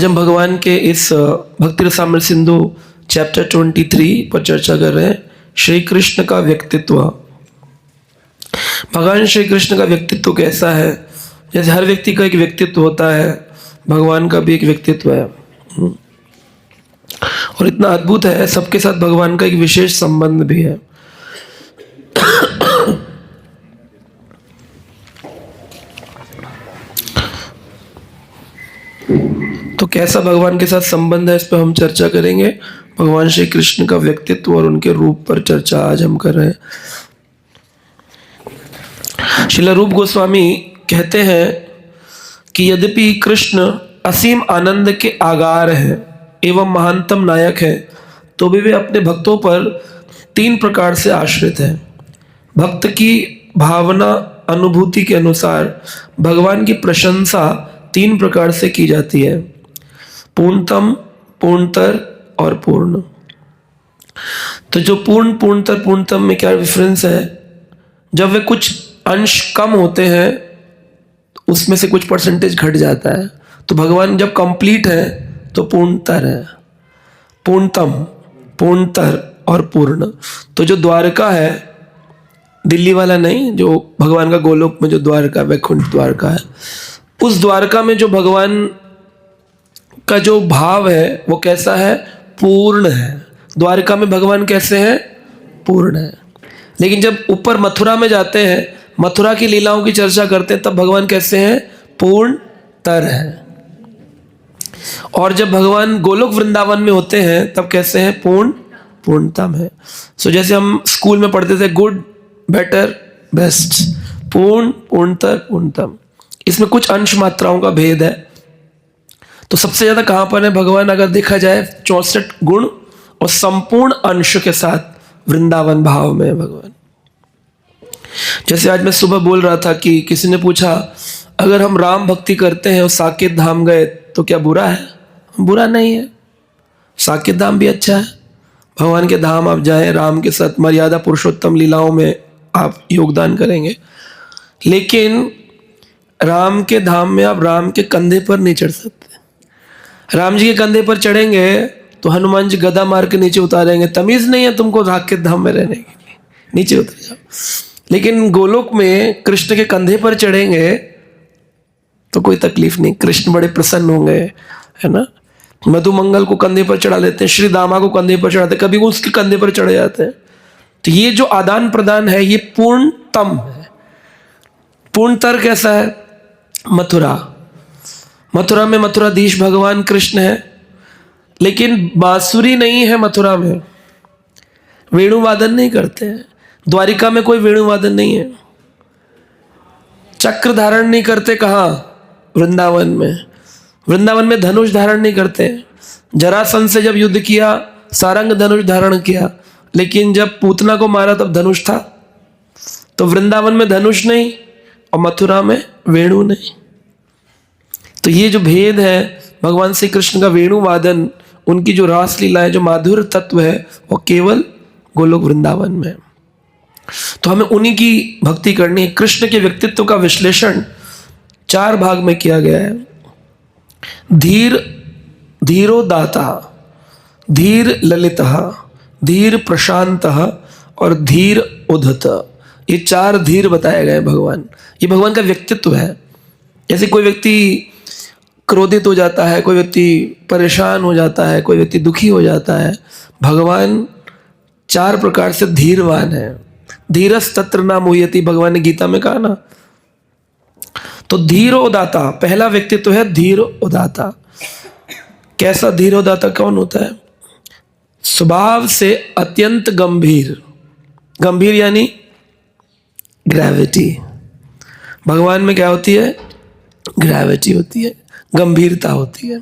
आज हम भगवान के इस भक्ति रसामृत सिंधु चैप्टर 23 पर चर्चा कर रहे हैं। श्री कृष्ण का व्यक्तित्व। भगवान श्री कृष्ण का व्यक्तित्व कैसा है? जैसे हर व्यक्ति का एक व्यक्तित्व होता है, भगवान का भी एक व्यक्तित्व है और इतना अद्भुत है, सबके साथ भगवान का एक विशेष संबंध भी है। तो कैसा भगवान के साथ संबंध है, इस पर हम चर्चा करेंगे। भगवान श्री कृष्ण का व्यक्तित्व और उनके रूप पर चर्चा आज हम कर रहे हैं। श्रील रूप गोस्वामी कहते हैं कि यद्यपि कृष्ण असीम आनंद के आगार हैं एवं महानतम नायक है, तो भी वे अपने भक्तों पर 3 प्रकार से आश्रित हैं। भक्त की भावना अनुभूति के अनुसार भगवान की प्रशंसा 3 प्रकार से की जाती है: पूर्णतम, पूर्णतर और पूर्ण। तो जो पूर्ण, पूर्णतर, पूर्णतम में क्या डिफरेंस है? जब वे कुछ अंश कम होते हैं उसमें से कुछ परसेंटेज घट जाता है, तो भगवान जब कंप्लीट है तो पूर्णतर है, पूर्णतम, पूर्णतर और पूर्ण। तो जो द्वारका है, दिल्ली वाला नहीं, जो भगवान का गोलोक में जो द्वारका, वैकुंठ द्वारका है, उस द्वारका में जो भगवान का जो भाव है वो कैसा है? पूर्ण है। द्वारका में भगवान कैसे हैं? पूर्ण है। लेकिन जब ऊपर मथुरा में जाते हैं, मथुरा की लीलाओं की चर्चा करते हैं, तब भगवान कैसे हैं? पूर्णतर है। और जब भगवान गोलोक वृंदावन में होते हैं तब कैसे हैं? पूर्णतम है। सो जैसे हम स्कूल में पढ़ते थे, गुड, बेटर, बेस्ट, पूर्ण, पूर्णतर, पूर्णतम। इसमें कुछ अंश मात्राओं का भेद है। तो सबसे ज्यादा कहां पर है भगवान? अगर देखा जाए 64 गुण और संपूर्ण अंश के साथ वृंदावन भाव में है भगवान। जैसे आज मैं सुबह बोल रहा था कि किसी ने पूछा, अगर हम राम भक्ति करते हैं और साकेत धाम गए तो क्या बुरा है? बुरा नहीं है, साकेत धाम भी अच्छा है। भगवान के धाम आप जाएं, राम के साथ मर्यादा पुरुषोत्तम लीलाओं में आप योगदान करेंगे। लेकिन राम के धाम में आप राम के कंधे पर नहीं चढ़ सकते। राम जी के कंधे पर चढ़ेंगे तो हनुमान जी गदा मार के नीचे उतारेंगे। तमीज नहीं है तुमको साकेत धाम में रहने के लिए, नीचे उतर जाओ। लेकिन गोलोक में कृष्ण के कंधे पर चढ़ेंगे तो कोई तकलीफ नहीं, कृष्ण बड़े प्रसन्न होंगे, है ना। मधुमंगल को कंधे पर चढ़ा लेते हैं, श्री दामा को कंधे पर चढ़ाते हैं, कभी वो उसके कंधे पर चढ़े जाते हैं। तो ये जो आदान प्रदान है ये पूर्णतम है। पूर्णतर कैसा है? मथुरा में मथुराधीश भगवान कृष्ण है, लेकिन बांसुरी नहीं है मथुरा में, वेणु वादन नहीं करते हैं। द्वारिका में कोई वेणु वादन नहीं है। चक्र धारण नहीं करते कहाँ? वृंदावन में। वृंदावन में धनुष धारण नहीं करते। जरासंध से जब युद्ध किया, सारंग धनुष धारण किया, लेकिन जब पूतना को मारा तब धनुष था। तो वृंदावन में धनुष नहीं और मथुरा में वेणु नहीं। तो ये जो भेद है, भगवान श्री कृष्ण का वेणु वादन, उनकी जो रास लीला है, जो माधुर्य तत्व है, वो केवल गोलोक वृंदावन में है। तो हमें उन्हीं की भक्ति करनी है। कृष्ण के व्यक्तित्व का विश्लेषण 4 भाग में किया गया है। धीरो दाता, धीर ललितः, धीर प्रशांतः और धीर उद्धत। ये 4 धीर बताए गए भगवान। ये भगवान का व्यक्तित्व है। जैसे कोई व्यक्ति क्रोधित हो जाता है, कोई व्यक्ति परेशान हो जाता है, कोई व्यक्ति दुखी हो जाता है, भगवान 4 प्रकार से धीरवान है। धीरस तत्र न मुह्यति, भगवान ने गीता में कहा ना। तो धीर उदाता पहला व्यक्तित्व है, धीर उदाता। कैसा धीर उदाता कौन होता है? स्वभाव से अत्यंत गंभीर। गंभीर यानी ग्रेविटी। भगवान में क्या होती है? ग्रेविटी होती है, गंभीरता होती है।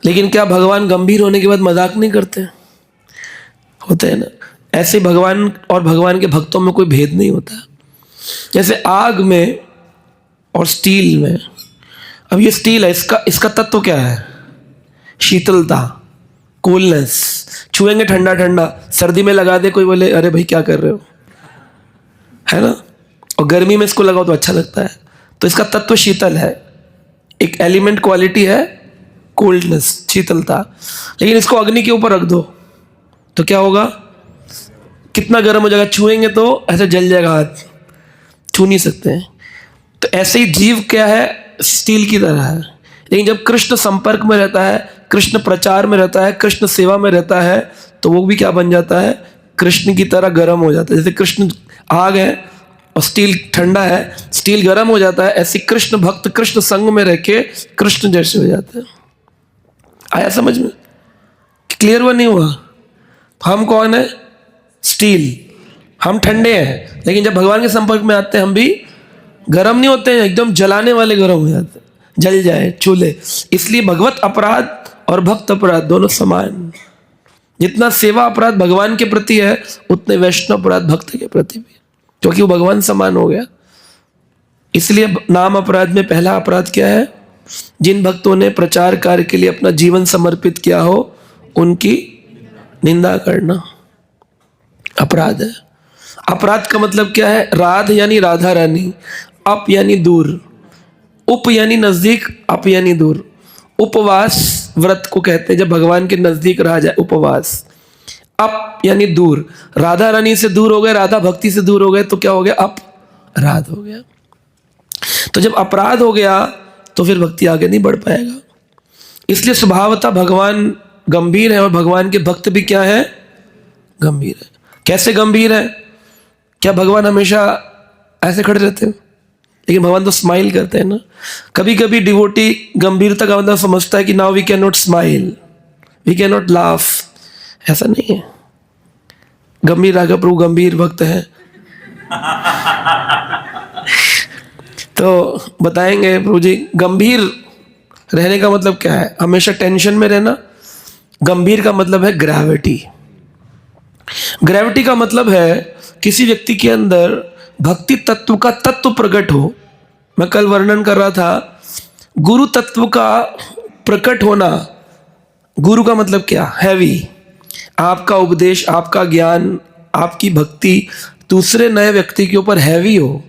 लेकिन क्या भगवान गंभीर होने के बाद मजाक नहीं करते? होते हैं ना। ऐसे भगवान और भगवान के भक्तों में कोई भेद नहीं होता। जैसे आग में और स्टील में, अब ये स्टील है, इसका तत्व क्या है? शीतलता, कूलनेस। छुएंगे ठंडा ठंडा, सर्दी में लगा दे कोई बोले अरे भाई क्या कर रहे हो, है ना। और गर्मी में इसको लगाओ तो अच्छा लगता है। तो इसका तत्व शीतल है, एक एलिमेंट क्वालिटी है कोल्डनेस, शीतलता। लेकिन इसको अग्नि के ऊपर रख दो तो क्या होगा? कितना गर्म हो जाएगा, छुएंगे तो ऐसे जल जाएगा हाथ, छू नहीं सकते हैं। तो ऐसे ही जीव क्या है? स्टील की तरह है। लेकिन जब कृष्ण संपर्क में रहता है, कृष्ण प्रचार में रहता है, कृष्ण सेवा में रहता है, तो वो भी क्या बन जाता है? कृष्ण की तरह गर्म हो जाता है। जैसे कृष्ण आग है और स्टील ठंडा है, स्टील गर्म हो जाता है, ऐसे कृष्ण भक्त कृष्ण संग में रह के कृष्ण जैसे हो जाते हैं। आया समझ में? क्लियर हुआ नहीं हुआ? हम कौन है? स्टील। हम ठंडे हैं, लेकिन जब भगवान के संपर्क में आते हैं हम भी गर्म नहीं होते हैं, एकदम जलाने वाले गर्म हो जाते हैं, जल जाए चूल्हे। इसलिए भगवत अपराध और भक्त अपराध दोनों समान। जितना सेवा अपराध भगवान के प्रति है, उतने वैष्णव अपराध भक्त के प्रति भी, क्योंकि वो भगवान समान हो गया। इसलिए नाम अपराध में पहला अपराध क्या है? जिन भक्तों ने प्रचार कार्य के लिए अपना जीवन समर्पित किया हो, उनकी निंदा करना अपराध है। अपराध का मतलब क्या है? राध यानी राधा रानी, अप यानी दूर, उप यानी नजदीक, अप यानी दूर। उपवास व्रत को कहते हैं जब भगवान के नजदीक रहा जाए, उपवास। अप यानी दूर, राधा रानी से दूर हो गए, राधा भक्ति से दूर हो गए, तो क्या हो गया? अपराध हो गया। तो जब अपराध हो गया तो फिर भक्ति आगे नहीं बढ़ पाएगा। इसलिए स्वभावतः भगवान गंभीर है और भगवान के भक्त भी क्या है? गंभीर है। कैसे गंभीर है? क्या भगवान हमेशा ऐसे खड़े रहते हैं? लेकिन भगवान तो स्माइल करते हैं ना। कभी कभी डिवोटी गंभीरता का मतलब समझता है कि now we can not smile, we can not laugh. ऐसा नहीं है। गंभीर राघव प्रभु गंभीर भक्त हैं। तो बताएंगे प्रभु जी गंभीर रहने का मतलब क्या है? हमेशा टेंशन में रहना। गंभीर का मतलब है ग्रेविटी। ग्रेविटी का मतलब है किसी व्यक्ति के अंदर भक्ति तत्व का तत्व प्रकट हो। मैं कल वर्णन कर रहा था, गुरु तत्व का प्रकट होना। गुरु का मतलब क्या? हैवी। आपका उपदेश, आपका ज्ञान, आपकी भक्ति दूसरे नए व्यक्ति के ऊपर हैवी हो।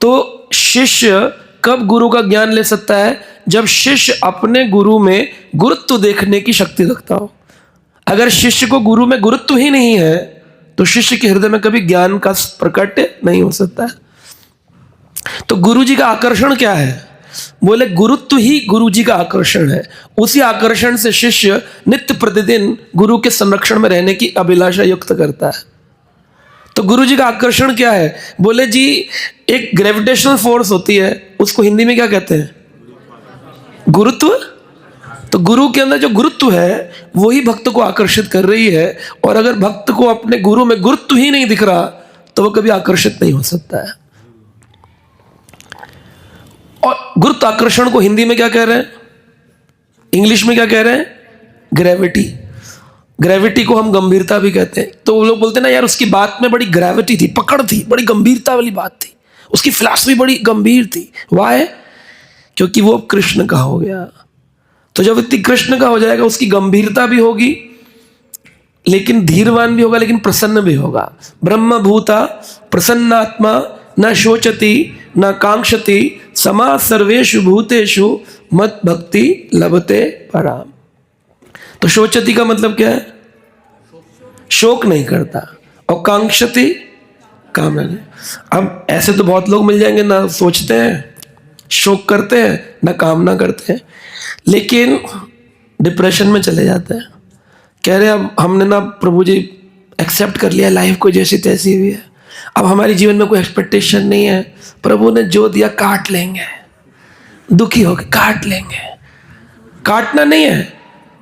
तो शिष्य कब गुरु का ज्ञान ले सकता है? जब शिष्य अपने गुरु में गुरुत्व देखने की शक्ति रखता हो। अगर शिष्य को गुरु में गुरुत्व ही नहीं है तो शिष्य के हृदय में कभी ज्ञान का प्रकट नहीं हो सकता है। तो गुरु जी का आकर्षण क्या है? बोले गुरुत्व ही गुरु जी का आकर्षण है। उसी आकर्षण से शिष्य नित्य प्रतिदिन गुरु के संरक्षण में रहने की अभिलाषा युक्त करता है। तो गुरु जी का आकर्षण क्या है? बोले जी एक ग्रेविटेशनल फोर्स होती है, उसको हिंदी में क्या कहते हैं? गुरुत्व। तो गुरु के अंदर जो गुरुत्व है वही भक्त को आकर्षित कर रही है। और अगर भक्त को अपने गुरु में गुरुत्व ही नहीं दिख रहा तो वो कभी आकर्षित नहीं हो सकता है। और गुरुत्व आकर्षण को हिंदी में क्या कह रहे हैं? इंग्लिश में क्या कह रहे हैं? ग्रेविटी। ग्रेविटी को हम गंभीरता भी कहते हैं। तो वो लोग बोलते हैं ना यार उसकी बात में बड़ी ग्रेविटी थी, पकड़ थी, बड़ी गंभीरता वाली बात थी, उसकी फिलॉसफी बड़ी गंभीर थी। वाई? क्योंकि वो कृष्ण का हो गया। तो जब व्यक्ति कृष्ण का हो जाएगा उसकी गंभीरता भी होगी, लेकिन धीरवान भी होगा, लेकिन प्रसन्न भी होगा। ब्रह्म भूता प्रसन्नात्मा न शोचति न कांक्षति समा सर्वेषु भूतेषु मत भक्ति लभते पराम। तो शोचति का मतलब क्या है? शोक नहीं करता। और कांक्षति, कामना नहीं। अब ऐसे तो बहुत लोग मिल जाएंगे, ना सोचते हैं, शोक करते हैं, ना कामना करते हैं, लेकिन डिप्रेशन में चले जाते हैं। कह रहे हैं अब हमने ना प्रभु जी एक्सेप्ट कर लिया, लाइफ को जैसी तैसी हुई है, अब हमारे जीवन में कोई एक्सपेक्टेशन नहीं है, प्रभु ने जो दिया काट लेंगे, दुखी होकर काट लेंगे। काटना नहीं है।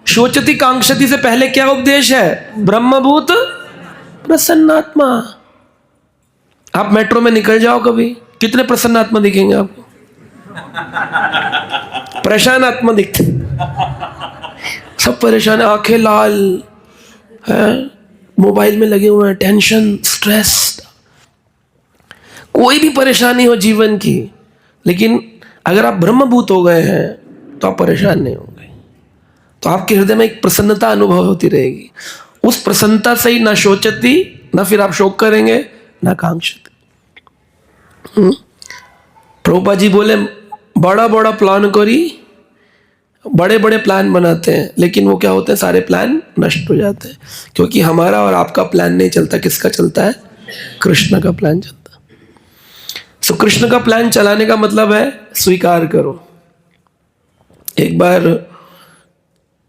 शोचति कांक्षति से पहले क्या उपदेश है? ब्रह्मभूत प्रसन्नात्मा। आप मेट्रो में निकल जाओ कभी, कितने प्रसन्नात्मा दिखेंगे आपको? परेशान आत्मा दिखते, सब परेशान है, आंखें लाल है, मोबाइल में लगे हुए हैं, टेंशन, स्ट्रेस, कोई भी परेशानी हो जीवन की। लेकिन अगर आप ब्रह्मभूत हो गए हैं तो आप परेशान नहीं होंगे। तो आपके हृदय में एक प्रसन्नता अनुभव होती रहेगी। उस प्रसन्नता से ही ना शोचती, ना फिर आप शोक करेंगे, ना कांक्षति। प्रभुपाद जी बोले बड़ा बड़ा प्लान करी बड़े बड़े प्लान बनाते हैं, लेकिन वो क्या होते हैं, सारे प्लान नष्ट हो जाते हैं, क्योंकि हमारा और आपका प्लान नहीं चलता। किसका चलता है? कृष्ण का प्लान चलता है। सो कृष्ण का प्लान चलाने का मतलब है स्वीकार करो। एक बार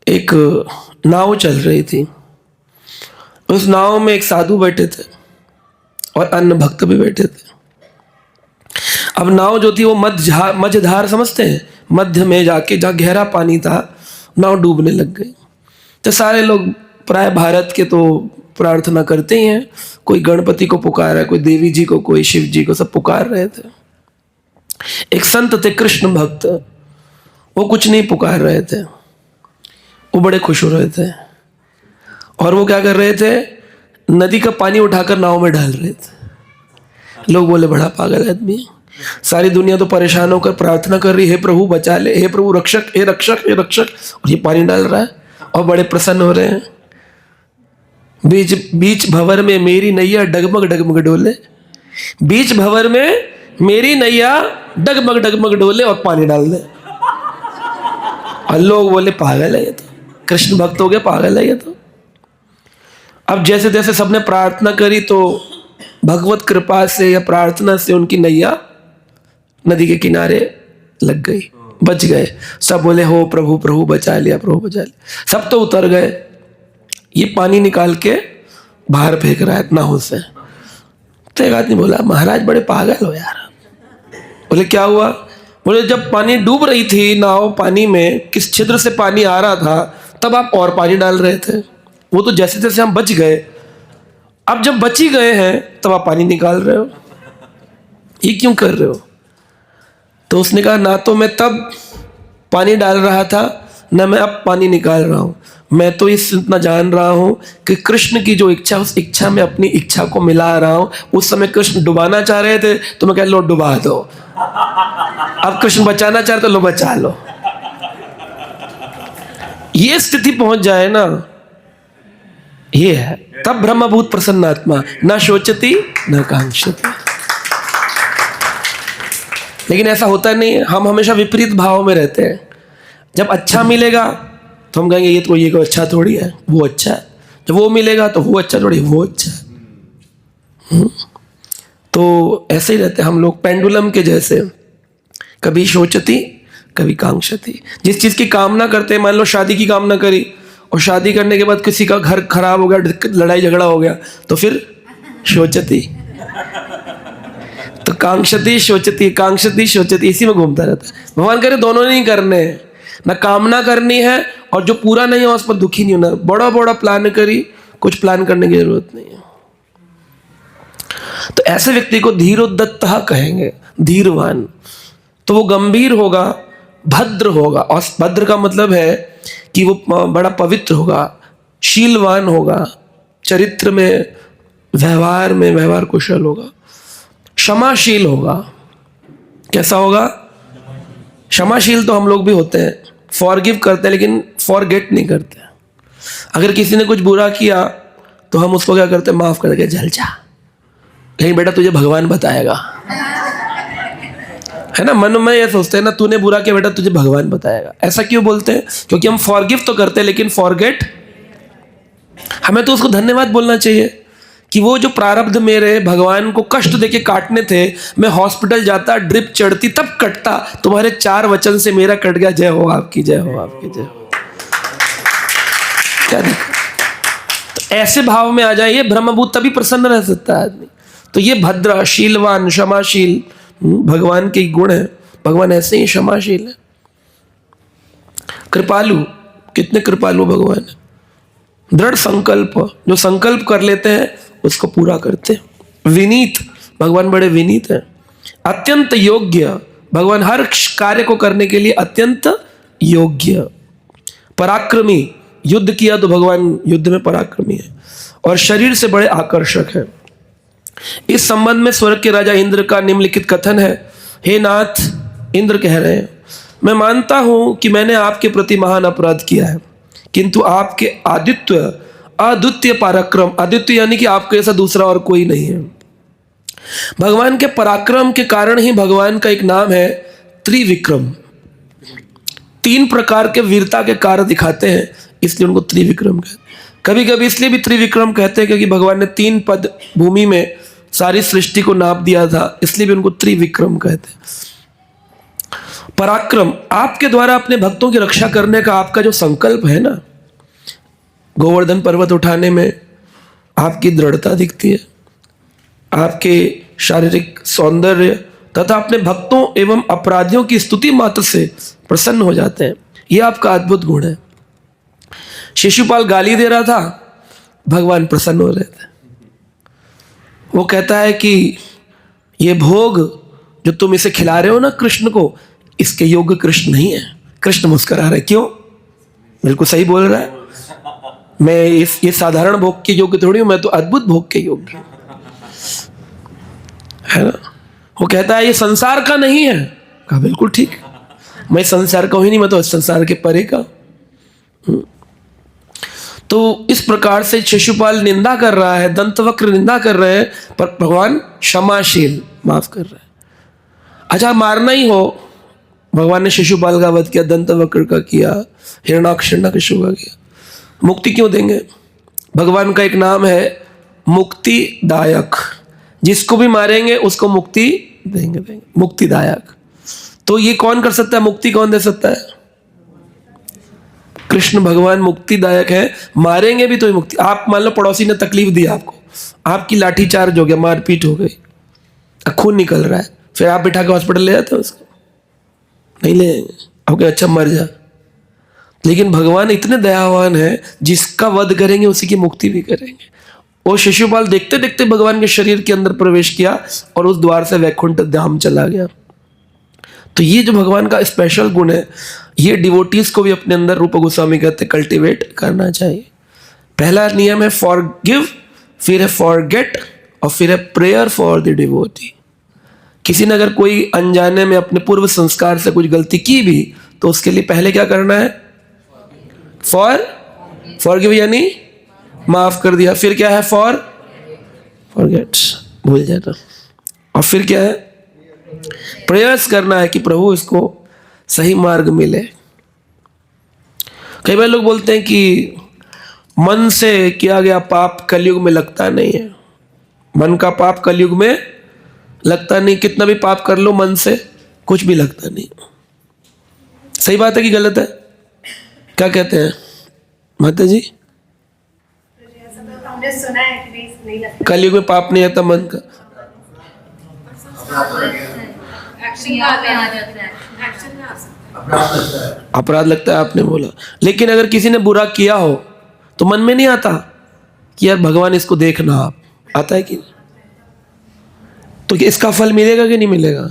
एक नाव चल रही थी, उस नाव में एक साधु बैठे थे और अन्य भक्त भी बैठे थे। अब नाव जो थी वो मझधार समझते हैं, मध्य में जाके जहाँ गहरा पानी था नाव डूबने लग गई। तो सारे लोग प्राय भारत के तो प्रार्थना करते ही हैं, कोई गणपति को पुकार रहा है, कोई देवी जी को, कोई शिव जी को, सब पुकार रहे थे। एक संत थे कृष्ण भक्त, वो कुछ नहीं पुकार रहे थे, वो बड़े खुश हो रहे थे। और वो क्या कर रहे थे, नदी का पानी उठाकर नाव में डाल रहे थे। लोग बोले बड़ा पागल आदमी, सारी दुनिया तो परेशान होकर प्रार्थना कर रही है, हे प्रभु बचा ले, हे प्रभु रक्षक, हे रक्षक, हे रक्षक, और ये पानी डाल रहा है और बड़े प्रसन्न हो रहे हैं। बीच बीच भंवर में मेरी नैया डगमग डगमग डोले, बीच भंवर में मेरी नैया डगमग डगमग डोले और पानी डाल दे। और लोग बोले पागल है ये तो, कृष्ण भक्त हो गया, पागल है ये तो। अब जैसे जैसे सबने प्रार्थना करी तो भगवत कृपा से या प्रार्थना से उनकी नैया नदी के किनारे लग गई, बच गए। सब बोले हो प्रभु, प्रभु बचा लिया, प्रभु बचा लिया। सब तो उतर गए, ये पानी निकाल के बाहर फेंक रहा है नाव से। तो एक आदमी बोला महाराज बड़े पागल हो यार। बोले क्या हुआ? बोले जब पानी डूब रही थी नाव, पानी में किस छिद्र से पानी आ रहा था, तब आप और पानी डाल रहे थे। वो तो जैसे जैसे हम बच गए, अब जब बच ही गए हैं तब आप पानी निकाल रहे हो, ये क्यों कर रहे हो? तो उसने कहा ना तो मैं तब पानी डाल रहा था, ना मैं अब पानी निकाल रहा हूँ। मैं तो इस इतना जान रहा हूँ कि कृष्ण की जो इच्छा, उस इच्छा में अपनी इच्छा को मिला रहा हूँ। उस समय कृष्ण डुबाना चाह रहे थे तो मैं कह लो डुबा दो, अब कृष्ण बचाना चाह रहे तो लो बचा लो। ये स्थिति पहुंच जाए ना, ये है तब ब्रह्मभूत प्रसन्नात्मा, न शोचती न कांक्षति। लेकिन ऐसा होता नहीं है, हम हमेशा विपरीत भाव में रहते हैं। जब अच्छा मिलेगा तो हम कहेंगे ये कोई अच्छा थोड़ी है, वो अच्छा है। जब वो मिलेगा तो वो अच्छा थोड़ी, वो अच्छा है। तो ऐसे ही रहते हैं हम लोग, पेंडुलम के जैसे, कभी शोचती कभी कांक्षती। जिस चीज़ की कामना करते हैं, मान लो शादी की कामना करी और शादी करने के बाद किसी का घर खराब हो गया, लड़ाई झगड़ा हो गया, तो फिर शोचती। तो कांक्षती शोचती, कांक्षती शोचती, इसी में घूमता रहता है। भगवान करे दोनों नहीं करने, ना कामना करनी है और जो पूरा नहीं है उस पर दुखी नहीं होना। बड़ा बड़ा प्लान करी, कुछ प्लान करने की जरूरत नहीं है। तो ऐसे व्यक्ति को धीरोदत्त कहेंगे, धीरवान। तो वो गंभीर होगा, भद्र होगा, और भद्र का मतलब है कि वो बड़ा पवित्र होगा, शीलवान होगा, चरित्र में, व्यवहार में व्यवहार कुशल होगा, क्षमाशील होगा। कैसा होगा? क्षमाशील तो हम लोग भी होते हैं, फॉरगिव करते हैं, लेकिन फॉरगेट नहीं करते। अगर किसी ने कुछ बुरा किया तो हम उसको क्या करते हैं? माफ करके जल जा, लेकिन बेटा तुझे भगवान बताएगा, है ना। मन में ये सोचते हैं ना, तूने बुरा किया बेटा तुझे भगवान बताएगा। ऐसा क्यों बोलते हैं? क्योंकि हम फॉरगिव तो करते हैं लेकिन फॉरगेट, हमें तो उसको धन्यवाद बोलना चाहिए कि वो जो प्रारब्ध मेरे भगवान को कष्ट देके काटने थे, मैं हॉस्पिटल जाता, ड्रिप चढ़ती, तब कटता, तुम्हारे 4 वचन से मेरा कट गया। जय हो आपकी, जय हो आपकी, जय हो। क्या देखो, तो ऐसे भाव में आ जाए, ये ब्रह्मभूत, तभी प्रसन्न रह सकता है आदमी। तो ये भद्र, शीलवान, क्षमाशील भगवान के गुण है। भगवान ऐसे ही क्षमाशील है। कृपालु, कितने कृपालु भगवान है। दृढ़ संकल्प, जो संकल्प कर लेते हैं उसको पूरा करते हैं। विनीत, भगवान बड़े विनीत हैं। अत्यंत योग्य, भगवान हर कार्य को करने के लिए अत्यंत योग्य। पराक्रमी, युद्ध किया तो भगवान युद्ध में पराक्रमी है। और शरीर से बड़े आकर्षक है। इस संबंध में स्वर्ग के राजा इंद्र का निम्नलिखित कथन है। हे नाथ, इंद्र कह रहे हैं, मैं मानता हूं कि मैंने आपके प्रति महान अपराध किया है, किंतु आपके अद्वितीय पराक्रम, अद्वितीय यानी कि आपके जैसा दूसरा और कोई नहीं है। भगवान के पराक्रम के कारण ही भगवान का एक नाम है त्रिविक्रम। तीन प्रकार के वीरता के कार्य दिखाते हैं, इसलिए उनको त्रिविक्रम कहते हैं। कभी कभी इसलिए भी त्रिविक्रम कहते हैं क्योंकि भगवान ने 3 पद भूमि में सारी सृष्टि को नाप दिया था, इसलिए भी उनको त्रिविक्रम कहते हैं। पराक्रम, आपके द्वारा अपने भक्तों की रक्षा करने का आपका जो संकल्प है ना, गोवर्धन पर्वत उठाने में आपकी दृढ़ता दिखती है, आपके शारीरिक सौंदर्य तथा अपने भक्तों एवं अपराधियों की स्तुति मात्र से प्रसन्न हो जाते हैं, यह आपका अद्भुत गुण है। शिशुपाल गाली दे रहा था, भगवान प्रसन्न हो रहे थे। वो कहता है कि ये भोग जो तुम इसे खिला रहे हो ना कृष्ण को, इसके योग्य कृष्ण नहीं है। कृष्ण मुस्कुरा रहे, क्यों? बिल्कुल सही बोल रहा है, मैं ये साधारण भोग के योग्य थोड़ी हूं, मैं तो अद्भुत भोग के योग्य हूं, है ना। वो कहता है ये संसार का नहीं है। कहा बिल्कुल ठीक, मैं संसार का ही नहीं, मैं तो संसार के परे का। तो इस प्रकार से शिशुपाल निंदा कर रहा है, दंतवक्र निंदा कर रहे हैं, पर भगवान क्षमाशील, माफ कर रहे हैं। अच्छा, मारना ही हो, भगवान ने शिशुपाल का वध किया, दंतवक्र का किया, हिरण्याक्ष हिरण्यकशिपु का किया, मुक्ति क्यों देंगे? भगवान का एक नाम है मुक्तिदायक, जिसको भी मारेंगे उसको मुक्ति देंगे, मुक्तिदायक। तो ये कौन कर सकता है? मुक्ति कौन दे सकता है? कृष्ण भगवान मुक्तिदायक है, मारेंगे भी तो ही मुक्ति। आप मान लो पड़ोसी ने तकलीफ दी आपको, आपकी लाठीचार्ज हो गया, मारपीट हो गई, खून निकल रहा है, फिर आप बिठा के हॉस्पिटल ले जाते हो उसको? नहीं ले जाएंगे, आपके अच्छा मर जा। लेकिन भगवान इतने दयावान है, जिसका वध करेंगे उसी की मुक्ति भी करेंगे। वो शिशुपाल देखते देखते भगवान के शरीर के अंदर प्रवेश किया और उस द्वार से वैकुंठ धाम चला गया। तो ये जो भगवान का स्पेशल गुण है, ये डिवोटीज को भी अपने अंदर, रूप गोस्वामी कहते हैं, कल्टीवेट करना चाहिए। पहला नियम है फॉरगिव, फिर है फॉरगेट, और फिर है प्रेयर फॉर द डिवोटी। किसी ने अगर कोई अनजाने में अपने पूर्व संस्कार से कुछ गलती की भी, तो उसके लिए पहले क्या करना है? फॉरगिव यानी माफ कर दिया, फिर क्या है? फॉरगेट, भूल जाना, और फिर क्या है? प्रयास करना है कि प्रभु इसको सही मार्ग मिले। कई बार लोग बोलते हैं कि मन से किया गया पाप कलयुग में लगता नहीं है। मन का पाप कलयुग में लगता नहीं, कितना भी पाप कर लो मन से, कुछ भी लगता नहीं। सही बात है कि गलत है? क्या कहते हैं माता जी? हमने सुना है कि नहीं लगता। कलयुग में पाप नहीं आता मन का, अपराध लगता है, आपने बोला। लेकिन अगर किसी ने बुरा किया हो तो मन में नहीं आता कि यार भगवान इसको देखना, आप आता है कि नहीं? तो इसका फल मिलेगा कि नहीं मिलेगा?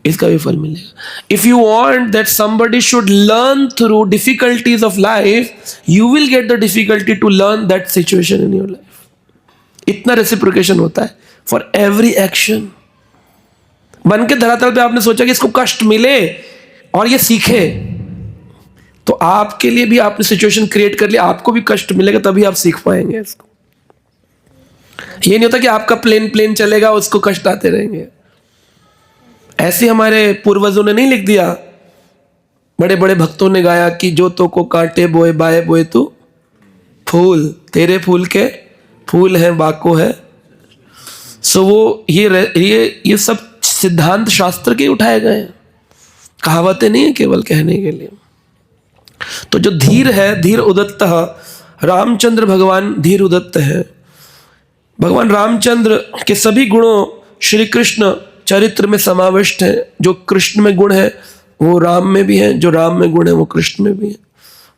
इसका भी फल मिलेगा। If you want that somebody should learn through difficulties of life, you will get the difficulty to learn that situation in your life. इतना रेसिप्रोकेशन होता है फॉर एवरी एक्शन। बन के धरातल पे आपने सोचा कि इसको कष्ट मिले और ये सीखे, तो आपके लिए भी आपने सिचुएशन क्रिएट कर लिया, आपको भी कष्ट मिलेगा, तभी आप सीख पाएंगे इसको। ये नहीं होता कि आपका प्लेन चलेगा, उसको कष्ट आते रहेंगे। ऐसे हमारे पूर्वजों ने नहीं लिख दिया, बड़े बड़े भक्तों ने गाया कि जो तो को कांटे बोए बाए बोए तू फूल, तेरे फूल के फूल हैं बाको है। सो वो ये सब सिद्धांत शास्त्र के उठाए गए हैं, कहावतें नहीं है केवल कहने के लिए। तो जो धीर है, धीर उदत्त, रामचंद्र भगवान धीर उदत्त है। भगवान रामचंद्र के सभी गुणों श्री कृष्ण चरित्र में समाविष्ट है। जो कृष्ण में गुण है वो राम में भी है, जो राम में गुण है वो कृष्ण में भी है।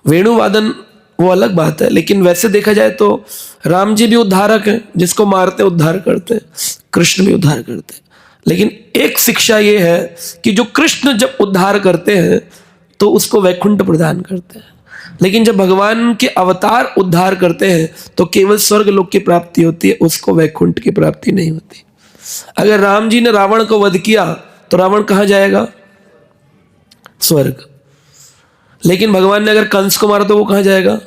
वेणुवादन वो अलग बात है, लेकिन वैसे देखा जाए तो राम जी भी उद्धारक हैं, जिसको मारते उद्धार करते हैं, कृष्ण भी उद्धार करते हैं। लेकिन एक शिक्षा ये है कि जो कृष्ण जब उद्धार करते हैं तो उसको वैकुंठ प्रदान करते हैं, लेकिन जब भगवान के अवतार उद्धार करते हैं तो केवल स्वर्ग लोक की प्राप्ति होती है, उसको वैकुंठ की प्राप्ति नहीं होती। अगर राम जी ने रावण को वध किया तो रावण कहां जाएगा? स्वर्ग। लेकिन भगवान ने अगर कंस को मारा तो वो कहां जाएगा?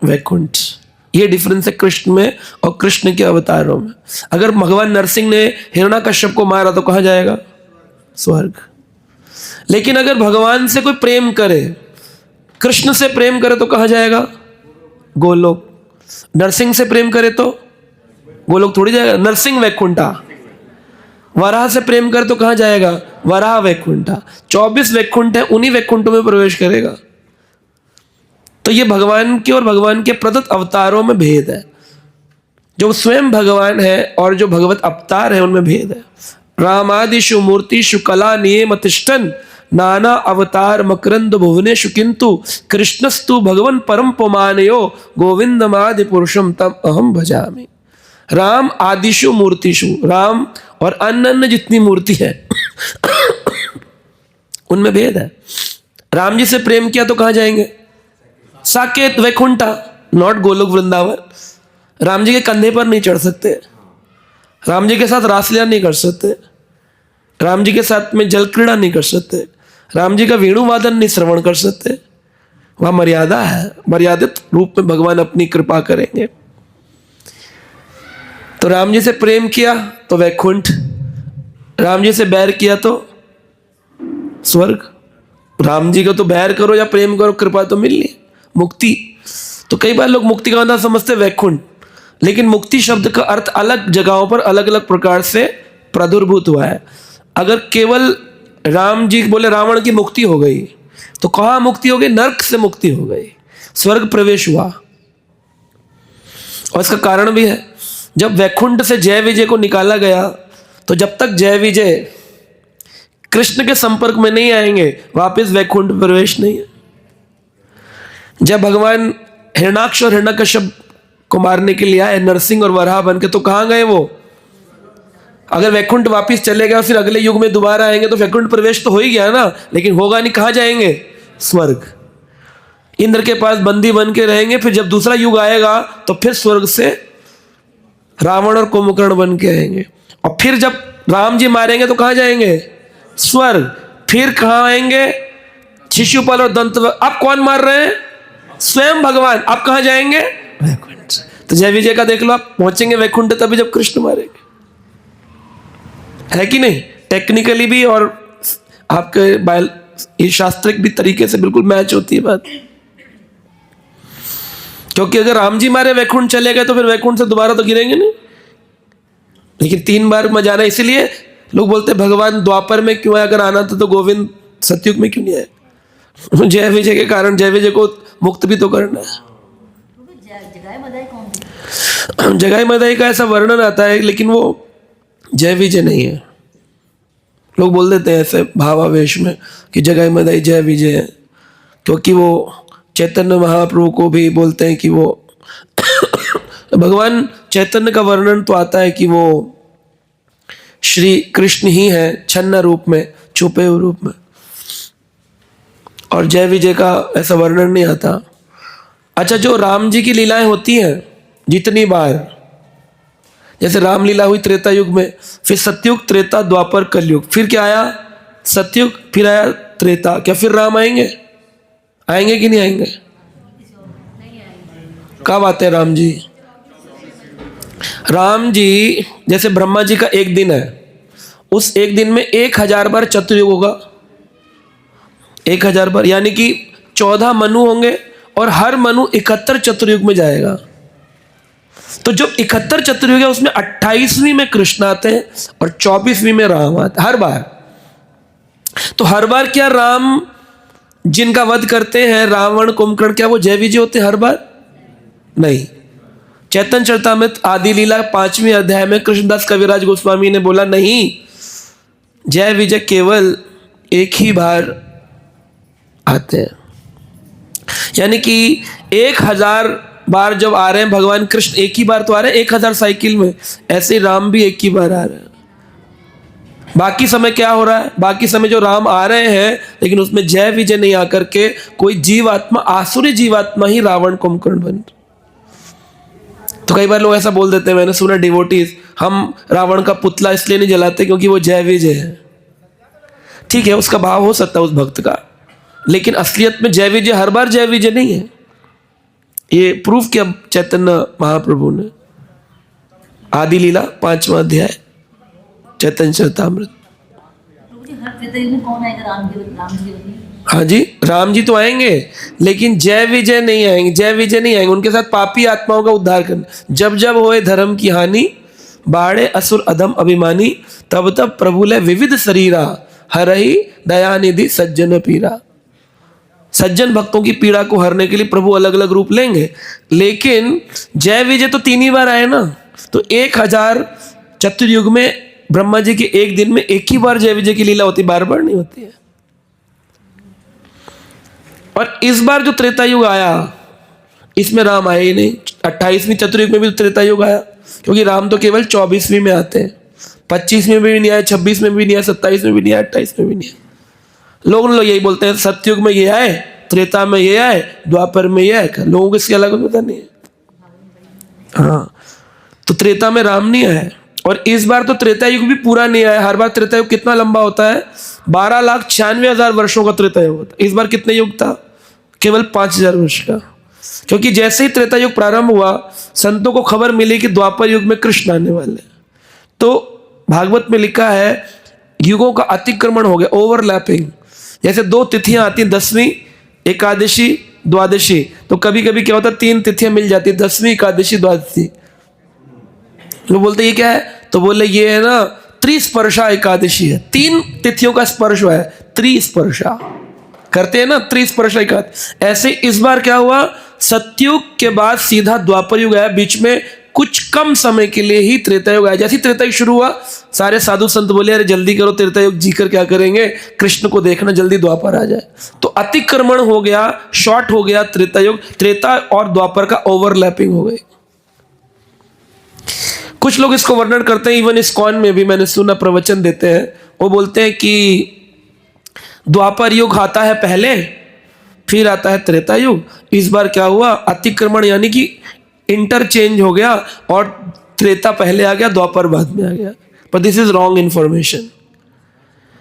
वैकुंठ। ये डिफरेंस है कृष्ण में और कृष्ण के अवतारों में। अगर भगवान नरसिंह ने हिरण्याकश्यप को मारा तो कहां जाएगा? स्वर्ग। लेकिन अगर भगवान से कोई प्रेम करे, कृष्ण से प्रेम करे तो कहाँ जाएगा? गोलोक। नरसिंह से प्रेम करे तो गोलोक थोड़ी जाएगा, नरसिंह वैकुंठा। वराह से प्रेम करे तो कहाँ जाएगा? वराह वैकुंठा। 24 वैकुंठ है, उन्हीं वैकुंठों में प्रवेश करेगा। तो ये भगवान के और भगवान के प्रदत्त अवतारों में भेद है। जो स्वयं भगवान है और जो भगवत अवतार है उनमें भेद है। रामादिषु मूर्तिषु कला नियम तिष्ठन् नाना अवतार मकरंद भुवनेषु किंतु कृष्णस्तु भगवन परम पुमानयो गोविंदमादि पुरुषम तम अहम भजामि। राम आदिशु मूर्तिषु, राम और अन्य अन्य जितनी मूर्ति है उनमें भेद है। राम जी से प्रेम किया तो कहाँ जाएंगे? साकेत वैकुंठा, नॉट गोलोक वृंदावन। राम जी के कंधे पर नहीं चढ़ सकते, राम जी के साथ रासलीला नहीं कर सकते, राम जी के साथ में जल क्रीड़ा नहीं कर सकते, राम जी का वेणु वादन नहीं श्रवण कर सकते। वहाँ मर्यादा है, मर्यादित रूप में भगवान अपनी कृपा करेंगे। तो राम जी से प्रेम किया तो वैकुंठ, राम जी से बैर किया तो स्वर्ग। राम जी को तो बैर करो या प्रेम करो, कृपा तो मिलनी, मुक्ति। तो कई बार लोग मुक्ति का मतलब समझते वैकुंठ, लेकिन मुक्ति शब्द का अर्थ अलग जगहों पर अलग अलग प्रकार से प्रादुर्भूत हुआ है। अगर केवल राम जी बोले रावण की मुक्ति हो गई तो कहाँ मुक्ति हो गई? नरक से मुक्ति हो गई, स्वर्ग प्रवेश हुआ। और इसका कारण भी है, जब वैकुंठ से जय विजय को निकाला गया तो जब तक जय विजय कृष्ण के संपर्क में नहीं आएंगे वापस वैकुंठ प्रवेश नहीं है। जब भगवान हिरणाक्ष और हिरण्यकश्यप को मारने के लिए आए नरसिंह और वराह बन के, तो कहाँ गए वो? अगर वैकुंठ वापस चले गए और फिर अगले युग में दोबारा आएंगे तो वैकुंठ प्रवेश तो हो ही गया ना, लेकिन होगा नहीं, कहाँ जाएंगे? स्वर्ग। इंद्र के पास बंदी बन के रहेंगे, फिर जब दूसरा युग आएगा तो फिर स्वर्ग से रावण और कुंभकर्ण बन के आएंगे। और फिर जब राम जी मारेंगे तो कहाँ जाएंगे? स्वर्ग। फिर कहाँ आएंगे? शिशुपाल और दंत। अब कौन मार रहे हैं? स्वयं भगवान। अब कहाँ जाएंगे? वैकुंठ। तो जय विजय का देख लो, आप पहुंचेंगे वैकुंठ तभी जब कृष्ण मारेंगे, है कि नहीं? टेक्निकली भी और आपके ये शास्त्रिक भी तरीके से बिल्कुल मैच होती है बात। क्योंकि अगर राम जी मारे वैकुंठ चले गए तो फिर वैकुंठ से दोबारा तो गिरेंगे नहीं। लेकिन 3 बार में जाना, इसीलिए लोग बोलते भगवान द्वापर में क्यों आया? अगर आना था तो गोविंद सतयुग में क्यों नहीं आया? जय विजय के कारण जय विजय को मुक्त भी तो करना है। जगाई मदाई का ऐसा वर्णन आता है, लेकिन वो जय विजय नहीं है। लोग बोल देते हैं ऐसे भावावेश में कि जगाई मदाई जय विजय है, क्योंकि वो चैतन्य महाप्रभु को भी बोलते हैं कि वो भगवान चैतन्य का वर्णन तो आता है कि वो श्री कृष्ण ही है छन्न रूप में, छुपे हुए रूप में, और जय विजय का ऐसा वर्णन नहीं आता। अच्छा, जो राम जी की लीलाएं होती हैं जितनी बार, जैसे रामलीला हुई त्रेता युग में, फिर सतयुग, त्रेता, द्वापर, कलयुग, फिर क्या आया? सतयुग, फिर आया त्रेता। क्या फिर राम आएंगे? आएंगे कि नहीं आएंगे? कब आते हैं राम जी? राम जी जैसे ब्रह्मा जी का एक दिन है, उस एक दिन में 1000 बार चतुर्युग होगा। 1000 बार, यानी कि 14 मनु होंगे और हर मनु 71 चतुर्युग में जाएगा। तो जो 71 चतुर्युग है उसमें 28वीं में कृष्ण आते हैं और 24वीं में राम आते हैं हर बार। तो हर बार क्या राम जिनका वध करते हैं रावण कुंभकर्ण, क्या वो जय विजय होते हैं हर बार? नहीं। चैतन्य चरितामृत आदि लीला 5वें अध्याय में कृष्णदास कविराज गोस्वामी ने बोला नहीं, जय विजय केवल एक ही बार आते हैं। यानी कि 1000 बार जब आ रहे हैं भगवान कृष्ण, एक ही बार तो आ रहे हैं 1000 साइकिल में, ऐसे राम भी एक ही बार आ रहे हैं। बाकी समय क्या हो रहा है? बाकी समय जो राम आ रहे हैं लेकिन उसमें जय विजय नहीं आकर के कोई जीवात्मा, आसुरी जीवात्मा ही रावण कुंभकर्ण बन। तो कई बार लोग ऐसा बोल देते हैं, मैंने सुना डिवोटीज, हम रावण का पुतला इसलिए नहीं जलाते क्योंकि वो जय विजय है। ठीक है, उसका भाव हो सकता है उस भक्त का, लेकिन असलियत में जय विजय हर बार जय विजय नहीं है। ये प्रूफ किया चैतन्य महाप्रभु ने। आदि लीला 5वां अध्याय चैतन्य चरितामृत। त्रेता युग में कौन आएगा? राम जी के बदले? हाँ जी, राम जी तो आएंगे, लेकिन जय विजय नहीं आएंगे, जय विजय नहीं आएंगे। उनके साथ पापी आत्माओं का उद्धार करना। जब जब होए धर्म की हानि, बाड़े असुर अधम अभिमानी, तब तब प्रभु ले विविध शरीरा, हरहि दयानिधि सज्जन पीरा। सज्जन भक्तों की पीड़ा को हरने के लिए प्रभु अलग अलग रूप लेंगे। लेकिन जय विजय तो 3 ही बार आए ना, तो 1000 चतुर्युग में ब्रह्मा जी के एक दिन में एक ही बार जय विजय की लीला होती, बार बार नहीं होती है। और इस बार जो त्रेता युग आया, इसमें राम आए ही नहीं। 28वीं चतुर्युग में भी त्रेता युग आया, क्योंकि राम तो केवल 24वीं में आते हैं। 25 में भी नहीं आए, 26 में भी नहीं आए, 27 में भी नहीं आए, 28 में भी नहीं आए। लोग यही बोलते हैं सतयुग में ये आए, त्रेता में ये आए, द्वापर में ये आए। लोगों को इसकी अलग पता नहीं है। हाँ, तो त्रेता में राम नहीं आए, और इस बार तो त्रेता युग भी पूरा नहीं आया। हर बार त्रेता युग कितना लंबा होता है? 12,96,000 वर्षों का त्रेता युग होता है। इस बार कितने युग था? केवल 5,000 वर्ष का। क्योंकि जैसे ही त्रेता युग प्रारंभ हुआ, संतों को खबर मिली कि द्वापर युग में कृष्ण आने वाले। तो भागवत में लिखा है युगों का अतिक्रमण हो गया, ओवरलैपिंग। जैसे 2 तिथियां आती हैं, 10वीं एकादशी द्वादशी, तो कभी कभी क्या होता है 3 तिथियां मिल जाती है, 10वीं एकादशी द्वादशी। लोग बोलते ये क्या है? तो बोले ये है ना त्रिस्पर्शा एकादशी है, 3 तिथियों का स्पर्श हुआ है, त्रिस्पर्शा करते हैं ना, त्रिस्पर्शा एकादशी। ऐसे इस बार क्या हुआ, सतयुग के बाद सीधा द्वापर युग आया, बीच में कुछ कम समय के लिए ही त्रेता युग आया। जैसे त्रेता युग शुरू हुआ, सारे साधु संत बोले अरे जल्दी करो, त्रेता युग जीकर क्या करेंगे, कृष्ण को देखना, जल्दी द्वापर आ जाए। तो अतिक्रमण हो गया, शॉर्ट हो गया त्रेता युग। त्रेता और द्वापर का ओवरलैपिंग हो गई। कुछ लोग इसको वर्णन करते हैं, इवन इस्कॉन में भी मैंने सुना प्रवचन देते हैं, वो बोलते हैं कि द्वापर युग आता है पहले, फिर आता है त्रेता युग। इस बार क्या हुआ, अतिक्रमण यानी कि इंटरचेंज हो गया, और त्रेता पहले आ गया, द्वापर बाद में आ गया। पर दिस इज रॉन्ग इंफॉर्मेशन।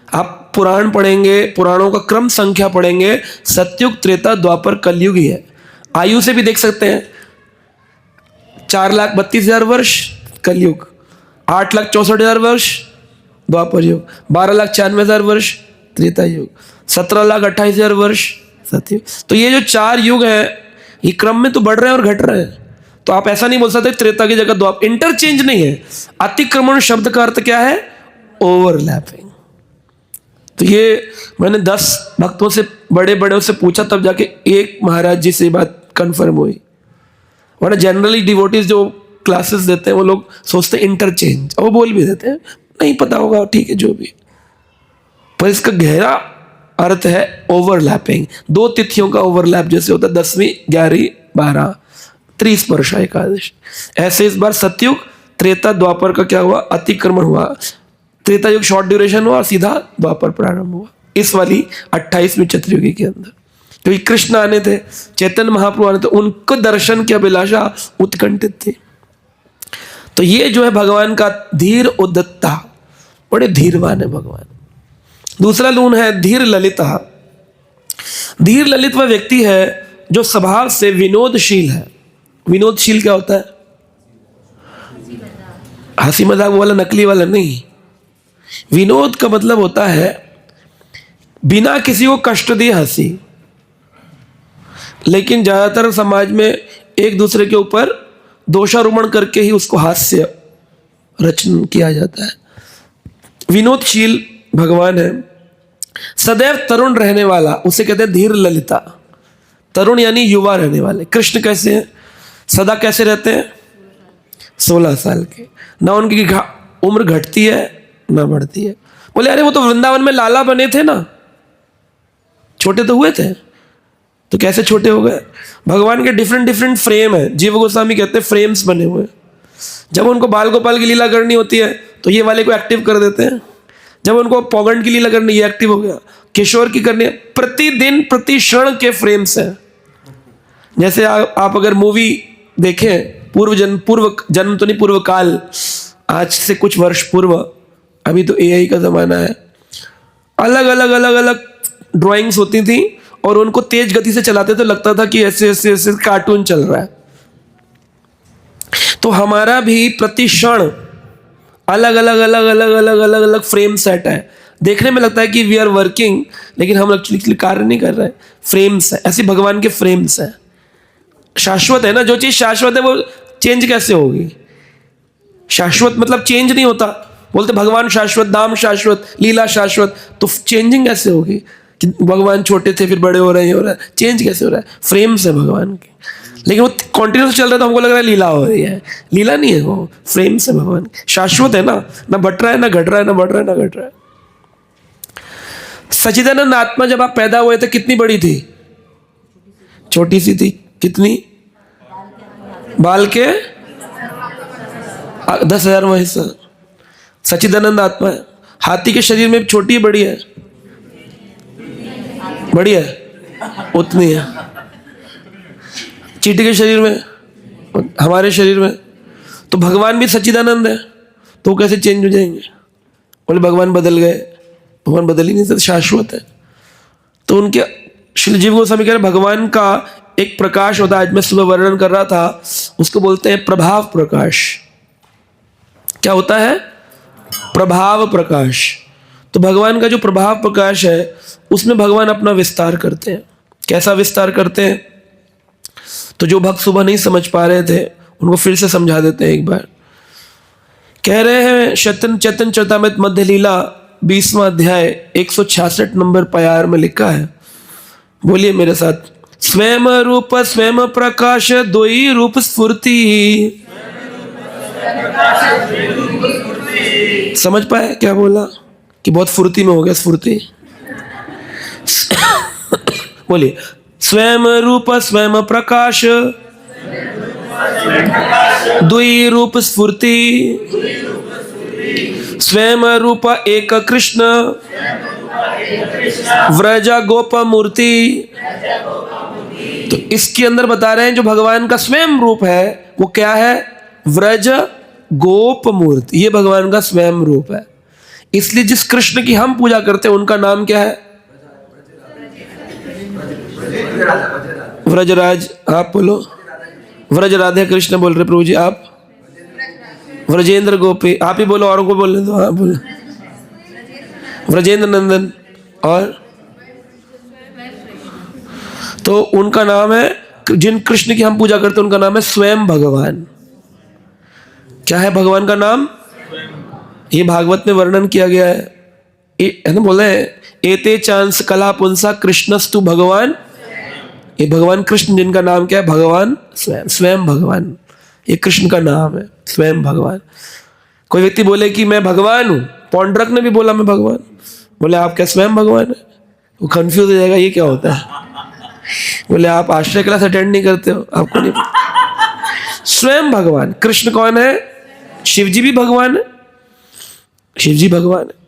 आप पुराण पढ़ेंगे, पुराणों का क्रम संख्या पढ़ेंगे, सतयुग त्रेता द्वापर कलयुग ही है। आयु से भी देख सकते हैं, 4,32,000 वर्ष कलयुग, 8,64,000 वर्ष द्वापर युग, 12,96,000 वर्ष त्रेता युग, 17,28,000 वर्ष सतयुग। तो ये जो 4 युग हैं, ये क्रम में तो बढ़ रहे हैं और घट रहे हैं। तो आप ऐसा नहीं बोल सकते त्रेता की जगह द्वापर। इंटरचेंज नहीं है। अतिक्रमण शब्द का अर्थ क्या है? ओवरलैपिंग। तो ये मैंने 10 भक्तों से, बड़े बड़े से पूछा, तब जाके एक महाराज जी से बात कंफर्म हुई। वरना जनरली डिवोटीज जो क्लासेस देते हैं वो लोग सोचते हैं इंटरचेंज, और वो बोल भी देते हैं नहीं पता होगा, ठीक है जो भी, पर इसका गहरा अर्थ है ओवरलैपिंग। 2 तिथियों का ओवरलैप जैसे होता है, 10वीं 11वीं 12 त्रिस्पर्शा एकादशी। ऐसे इस बार सतयुग त्रेता द्वापर का क्या हुआ, अतिक्रमण हुआ। त्रेता युग शॉर्ट ड्यूरेशन हुआ, सीधा द्वापर प्रारंभ हुआ इस वाली 28वीं चतुर्युगी के अंदर। क्योंकि कृष्ण आने थे, चैतन्य महाप्रभु आने थे, उनको दर्शन की अभिलाषा उत्कंठित थी। तो ये जो है भगवान का धीर उद्दत्ता, बड़े धीरवान है भगवान। दूसरा गुण है धीर ललिता। धीर ललित वह व्यक्ति है जो स्वभाव से विनोदशील है। विनोदशील क्या होता है? हंसी मजाक वाला, नकली वाला नहीं। विनोद का मतलब होता है बिना किसी को कष्ट दिए हंसी। लेकिन ज्यादातर समाज में एक दूसरे के ऊपर दोषारोपण करके ही उसको हास्य रचना किया जाता है। विनोदशील भगवान है। सदैव तरुण रहने वाला, उसे कहते हैं धीर ललिता। तरुण यानी युवा रहने वाले। कृष्ण कैसे हैं? सदा कैसे रहते हैं? 16 साल के। ना उनकी उम्र घटती है ना बढ़ती है। बोले अरे वो तो वृंदावन में लाला बने थे ना, छोटे तो हुए थे, तो कैसे छोटे हो गए? भगवान के डिफरेंट डिफरेंट फ्रेम है। जीव गोस्वामी कहते हैं फ्रेम्स बने हुए। जब उनको बाल गोपाल की लीला करनी होती है तो ये वाले को एक्टिव कर देते हैं। जब उनको पौगंड की लीला करनी, ये एक्टिव हो गया। किशोर की करनी है। प्रतिदिन प्रति क्षण के फ्रेम्स हैं। जैसे आप अगर मूवी देखें, पूर्व जन्म तो नहीं, पूर्व काल, आज से कुछ वर्ष पूर्व, अभी तो एआई का जमाना है, अलग अलग अलग अलग ड्राइंग्स होती थी और उनको तेज गति से चलाते थे, लगता था कि ऐसे ऐसे ऐसे कार्टून चल रहा है। तो हमारा भी प्रति क्षण अलग अलग अलग अलग अलग अलग अलग फ्रेम सेट है। देखने में लगता है कि वी आर वर्किंग, लेकिन हम एक्चुअली कार्य नहीं कर रहे हैं। फ्रेम्स है, ऐसे भगवान के फ्रेम्स है। शाश्वत है ना, जो चीज शाश्वत है वो चेंज कैसे होगी? शाश्वत मतलब चेंज नहीं होता। बोलते भगवान शाश्वत, नाम शाश्वत, लीला शाश्वत, तो चेंजिंग कैसे होगी कि भगवान छोटे थे फिर बड़े हो रहे हैं, चेंज कैसे हो रहा है? फ्रेम्स है भगवान के, लेकिन वो कंटिन्यूस चल रहा है तो हमको लग रहा है लीला हो रही है। लीला नहीं है, वो फ्रेम्स है भगवान के। शाश्वत है ना बट रहा है, ना घट रहा है, ना बढ़ रहा है, ना घट रहा है। सच्चिदानंद आत्मा जब आप पैदा हुए थे कितनी बड़ी थी? छोटी सी थी। कितनी? बाल के 10,000 में हिस्सा। सच्चिदानंद आत्मा है। हाथी के शरीर में छोटी है बड़ी है? बड़ी है, उतनी है। चींटी के शरीर में, हमारे शरीर में। तो भगवान भी सच्चिदानंद है, तो वो कैसे चेंज हो जाएंगे? बोले भगवान बदल गए, भगवान बदल ही नहीं सकते, शाश्वत है। तो उनके श्री जीव गोस्वामी कह रहे भगवान का एक प्रकाश होता है, आज मैं सुबह वर्णन कर रहा था, उसको बोलते हैं प्रभाव प्रकाश। क्या होता है? प्रभाव प्रकाश। तो भगवान का जो प्रभाव प्रकाश है उसमें भगवान अपना विस्तार करते हैं। कैसा विस्तार करते हैं? तो जो भक्त सुबह नहीं समझ पा रहे थे उनको फिर से समझा देते हैं एक बार। कह रहे हैं चैतन्य चरितामृत मध्य लीला 20वां अध्याय 166 नंबर प्यार में लिखा है, बोलिए मेरे साथ। स्वयं रूप स्वयं प्रकाश दोई रूप स्फूर्ति। समझ पाए क्या बोला? कि बहुत फुर्ती में हो गया, स्फूर्ति। बोलिए स्वयं रूप स्वयं प्रकाश दुई रूप स्फूर्ति। स्वयं रूप एक कृष्ण व्रज गोप मूर्ति। तो इसके अंदर बता रहे हैं जो भगवान का स्वयं रूप है वो क्या है? व्रज गोप मूर्ति, ये भगवान का स्वयं रूप है। इसलिए जिस कृष्ण की हम पूजा करते हैं उनका नाम क्या है? व्रजराज। आप बोलो। व्रज राधे कृष्ण बोल रहे प्रभु जी, आप? व्रजेंद्र गोपी। आप ही बोलो, औरों को बोलने दो। आप बोलो। व्रजेंद्र नंदन। और तो उनका नाम है, जिन कृष्ण की हम पूजा करते हैं उनका नाम है स्वयं भगवान। क्या है भगवान का नाम? ये भागवत में वर्णन किया गया है ना, बोले एते चांस कला पुंसा कृष्णस्तु भगवान। ये भगवान कृष्ण जिनका नाम क्या है? भगवान स्वयं। स्वयं भगवान, ये कृष्ण का नाम है, स्वयं भगवान। कोई व्यक्ति बोले कि मैं भगवान हूं, पौंड्रक ने भी बोला मैं भगवान, बोले आप क्या स्वयं भगवान है? वो कंफ्यूज हो जाएगा, ये क्या होता है? बोले आप आश्रय क्लास अटेंड नहीं करते हो, आपको नहीं पता। स्वयं भगवान। कृष्ण कौन है? शिव जी भी भगवान है, शिव जी भगवान है।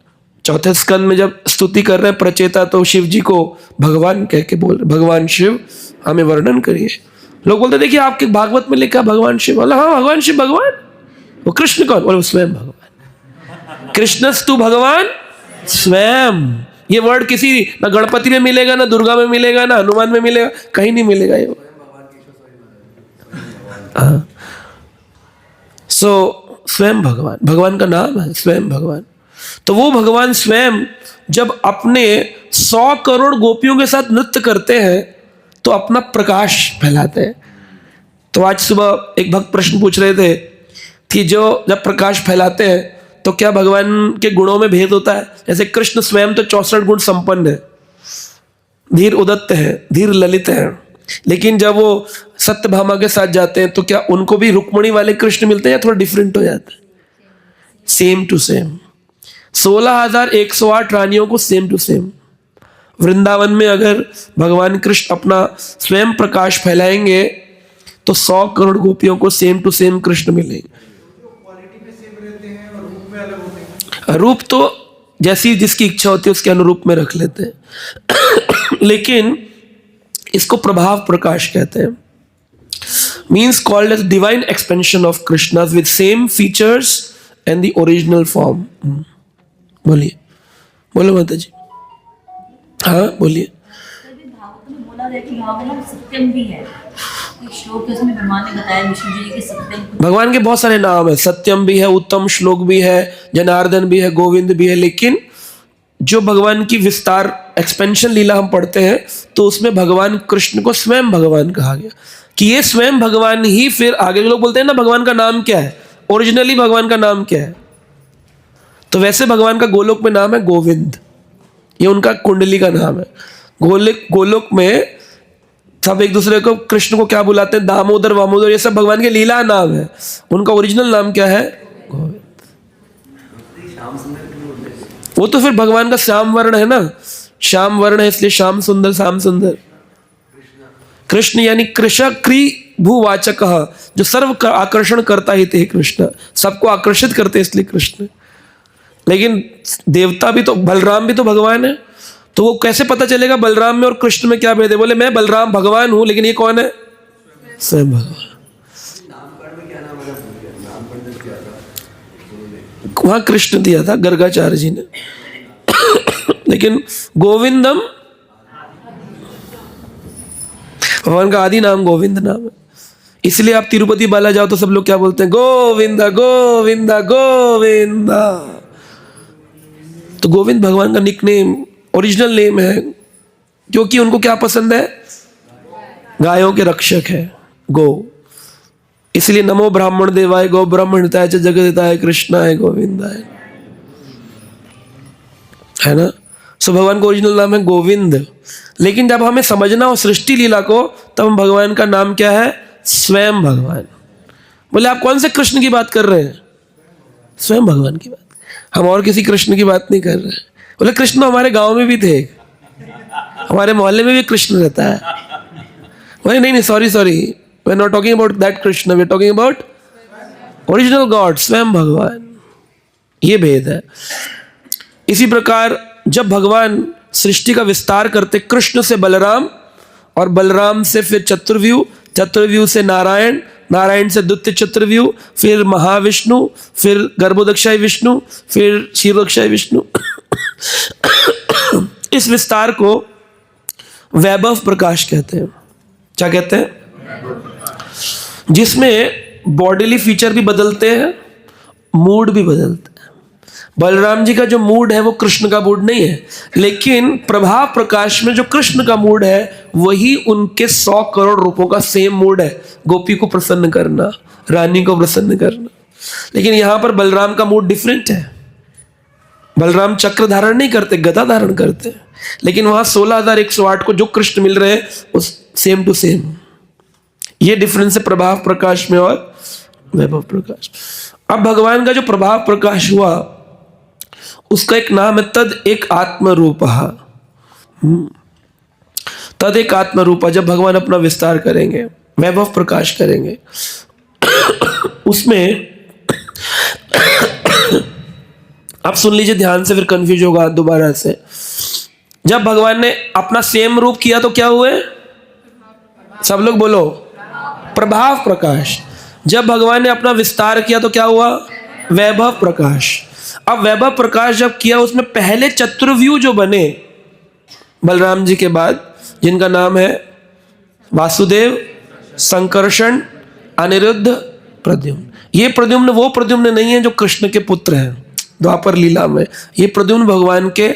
चौथे स्कंद में जब स्तुति कर रहे हैं प्रचेता, तो शिव जी को भगवान कह के बोल रहे, भगवान शिव हमें वर्णन करिए। लोग बोलते देखिए आपके भागवत में लिखा भगवान शिव। बोला हाँ भगवान शिव भगवान। वो कृष्ण कौन? बोले स्वयं भगवान। कृष्णस्तु भगवान स्वयं। ये वर्ड किसी ना गणपति में मिलेगा, ना दुर्गा में मिलेगा, ना हनुमान में मिलेगा, कहीं नहीं मिलेगा ये। सो स्वयं भगवान, भगवान का नाम है स्वयं भगवान। तो वो भगवान स्वयं जब अपने 100 करोड़ गोपियों के साथ नृत्य करते हैं तो अपना प्रकाश फैलाते हैं। तो आज सुबह एक भक्त प्रश्न पूछ रहे थे कि जो जब प्रकाश फैलाते हैं तो क्या भगवान के गुणों में भेद होता है? जैसे कृष्ण स्वयं तो 64 गुण संपन्न है, धीर उदत्त है, धीर ललित है, लेकिन जब वो सत्यभामा के साथ जाते हैं तो क्या उनको भी रुक्मणी वाले कृष्ण मिलते हैं या थोड़ा डिफरेंट हो जाता है? Same to same. 16,108 रानियों को सेम टू सेम। वृंदावन में अगर भगवान कृष्ण अपना स्वयं प्रकाश फैलाएंगे तो 100 करोड़ गोपियों को सेम टू सेम कृष्ण मिलेंगे। रूप तो जैसी जिसकी इच्छा होती है उसके अनुरूप में रख लेते हैं लेकिन इसको प्रभाव प्रकाश कहते हैं। Means called as divine expansion of Krishna with same features and the original form. बोलिए, बोलो माता जी। हाँ बोलिए। भागवत में बोला गया कि भगवान सत्यम भी है। श्लोक उसमें भगवान ने बताया विष्णु जी के सत्यम। भगवान के बहुत सारे नाम है, सत्यम भी है, उत्तम श्लोक भी है, जनार्दन भी है, गोविंद भी है, लेकिन जो भगवान की विस्तार एक्सपेंशन लीला हम पढ़ते हैं तो उसमें भगवान कृष्ण को स्वयं भगवान कहा गया कि ये स्वयं भगवान ही। फिर आगे लोग बोलते हैं ना भगवान का नाम क्या है, ओरिजिनली भगवान का नाम क्या है, तो वैसे भगवान का गोलोक में नाम है गोविंद, ये उनका कुंडली का नाम है। गोलोक में सब एक दूसरे को कृष्ण को क्या बुलाते हैं, दामोदर वामोदर, ये सब भगवान के लीला नाम है। उनका ओरिजिनल नाम क्या है, गोविंद। वो तो फिर भगवान का श्याम वर्ण है ना, श्याम वर्ण है इसलिए श्याम सुंदर, श्याम सुंदर। कृष्ण यानी कृषक क्री भूवाचक, जो सर्व का आकर्षण करता ही थे कृष्ण, सबको आकर्षित करते इसलिए कृष्ण। लेकिन देवता भी तो, बलराम भी तो भगवान है, तो वो कैसे पता चलेगा बलराम में और कृष्ण में क्या भेद है? बोले मैं बलराम भगवान हूं, लेकिन ये कौन है, स्वयं भगवान। वहां कृष्ण दिया था गर्गाचार्य जी ने, लेकिन गोविंदम भगवान का आदि नाम गोविंद नाम है। इसलिए आप तिरुपति बाला जाओ तो सब लोग क्या बोलते हैं, गोविंदा गोविंदा गोविंदा। तो गोविंद भगवान का निकनेम, ओरिजिनल नेम है, क्योंकि उनको क्या पसंद है, गायों के रक्षक है गो। इसलिए नमो ब्राह्मण देवाय गो ब्राह्मणताय च जगदिताय कृष्णाय गोविंदाय, है ना। सो भगवान का ओरिजिनल नाम है गोविंद। लेकिन जब हमें समझना हो सृष्टि लीला को, तब हम भगवान का नाम क्या है, स्वयं भगवान। बोले आप कौन से कृष्ण की बात कर रहे हैं, स्वयं भगवान की बात, हम और किसी कृष्ण की बात नहीं कर रहे हैं। बोले कृष्ण हमारे गांव में भी थे, हमारे मोहल्ले में भी कृष्ण रहता है। बोले नहीं नहीं, sorry sorry, we are not talking about that Krishna, we are talking about original god, स्वयं भगवान। ये भेद है। इसी प्रकार जब भगवान सृष्टि का विस्तार करते, कृष्ण से बलराम और बलराम से फिर चतुर्व्यूह, चतुर्व्यूह से नारायण, नारायण से द्वितीय चतुर्व्यूह, फिर महाविष्णु, फिर गर्भोदक्षाय विष्णु, फिर क्षीरोदक्षाय विष्णु। इस विस्तार को वैभव प्रकाश कहते हैं। क्या कहते हैं? जिसमें बॉडीली फीचर भी बदलते हैं, मूड भी बदलते हैं। बलराम जी का जो मूड है वो कृष्ण का मूड नहीं है, लेकिन प्रभाव प्रकाश में जो कृष्ण का मूड है वही उनके 100 करोड़ रूपों का सेम मूड है, गोपी को प्रसन्न करना, रानी को प्रसन्न करना। लेकिन यहां पर बलराम का मूड डिफरेंट है। बलराम चक्र धारण नहीं करते, गदा धारण करते हैं। लेकिन वहां 16,108 को जो कृष्ण मिल रहे हैं उस सेम टू सेम। ये डिफरेंस है प्रभाव प्रकाश में और वैभव प्रकाश। अब भगवान का जो प्रभाव प्रकाश हुआ उसका एक नाम है तद एक आत्म रूपः। तद एक आत्म रूपः, जब भगवान अपना विस्तार करेंगे, वैभव प्रकाश करेंगे, उसमें आप सुन लीजिए ध्यान से, फिर कंफ्यूज होगा दोबारा से। जब भगवान ने अपना सेम रूप किया तो क्या हुए, सब लोग बोलो, प्रभाव प्रकाश। जब भगवान ने अपना विस्तार किया तो क्या हुआ, वैभव प्रकाश। अब वैभव प्रकाश जब किया, उसमें पहले चतुर्व्यूह जो बने बलराम जी के बाद, जिनका नाम है वासुदेव, संकर्षण, अनिरुद्ध, प्रद्युम्न। ये प्रद्युम्न वो प्रद्युम्न नहीं है जो कृष्ण के पुत्र हैं द्वापर लीला में। ये प्रद्युम्न भगवान के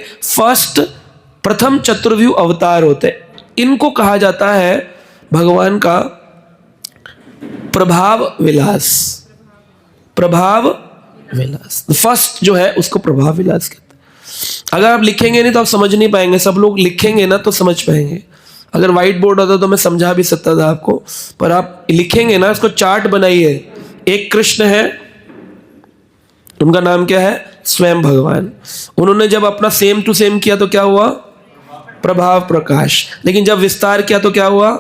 प्रथम चतुर्व्यूह अवतार होते। इनको कहा जाता है भगवान का प्रभाव विलास। प्रभाव विलास फर्स्ट जो है उसको प्रभाव विलास कहते हैं। अगर आप लिखेंगे नहीं तो आप समझ नहीं पाएंगे। सब लोग लिखेंगे ना तो समझ पाएंगे। अगर व्हाइट बोर्ड होता तो मैं समझा भी सकता था आपको, पर आप लिखेंगे ना, इसको चार्ट बनाइए। एक कृष्ण है, उनका नाम क्या है, स्वयं भगवान। उन्होंने जब अपना सेम टू सेम किया तो क्या हुआ, प्रभाव प्रकाश। लेकिन जब विस्तार किया तो क्या हुआ,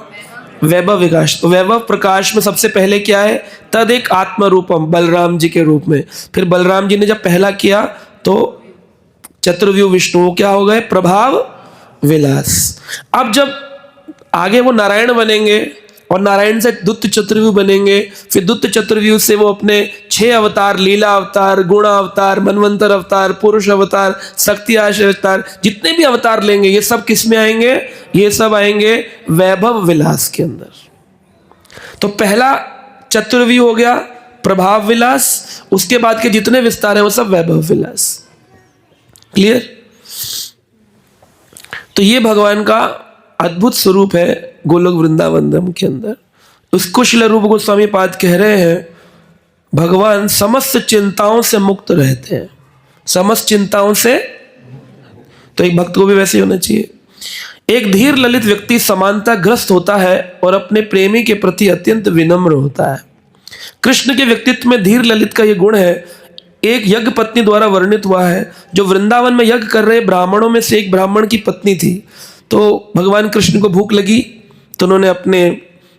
वैभव विकास। तो वैभव प्रकाश में सबसे पहले क्या है, तद एक आत्म रूपम, बलराम जी के रूप में। फिर बलराम जी ने जब पहला किया तो चतुर्व्यूह विष्णु क्या हो गए, प्रभाव विलास। अब जब आगे वो नारायण बनेंगे और नारायण से द्वितीय चतुर्व्यूह बनेंगे, फिर द्वितीय चतुर्व्यूह से वो अपने 6 अवतार, लीला अवतार, गुण अवतार, मनवंतर अवतार, पुरुष अवतार, शक्ति आश्रय अवतार, जितने भी अवतार लेंगे ये सब किस में आएंगे, ये सब आएंगे वैभव विलास के अंदर। तो पहला चतुर्व्यूह हो गया प्रभाव विलास, उसके बाद के जितने विस्तार है वो सब वैभव विलास। क्लियर? तो ये भगवान का अद्भुत स्वरूप है गोलोक वृंदावन धाम के अंदर। उसको श्रील रूप गोस्वामी पाद कह रहे हैं, भगवान समस्त चिंताओं से मुक्त रहते हैं, समस्त चिंताओं से। तो एक भक्त को भी वैसे ही होना चाहिए। एक धीर ललित व्यक्ति समानता ग्रस्त होता है और अपने प्रेमी के प्रति अत्यंत विनम्र होता है। कृष्ण के व्यक्तित्व में धीर ललित का यह गुण है। एक यज्ञ पत्नी द्वारा वर्णित हुआ है, जो वृंदावन में यज्ञ कर रहे ब्राह्मणों में से एक ब्राह्मण की पत्नी थी। तो भगवान कृष्ण को भूख लगी, तो उन्होंने अपने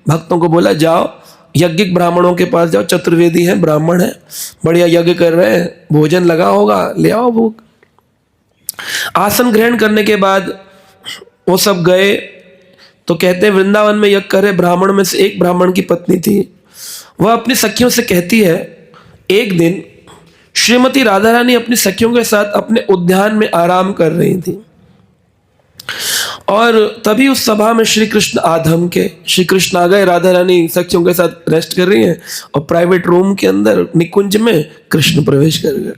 भक्तों को बोला, जाओ यज्ञिक ब्राह्मणों के पास जाओ, चतुर्वेदी हैं, ब्राह्मण हैं, बढ़िया यज्ञ कर रहे हैं, भोजन लगा होगा, ले आओ भूख। आसन ग्रहण करने के बाद वो सब गए। तो कहते हैं वृंदावन में यज्ञ करे ब्राह्मण में से एक ब्राह्मण की पत्नी थी। वह अपनी सखियों से कहती है, एक दिन श्रीमती राधा रानी अपनी सखियों के साथ अपने उद्यान में आराम कर रही थी और तभी उस सभा में श्री कृष्ण आधम के, श्री कृष्ण आ गए। राधा रानी सखियों के साथ रेस्ट कर रही हैं और प्राइवेट रूम के अंदर निकुंज में कृष्ण प्रवेश कर गए।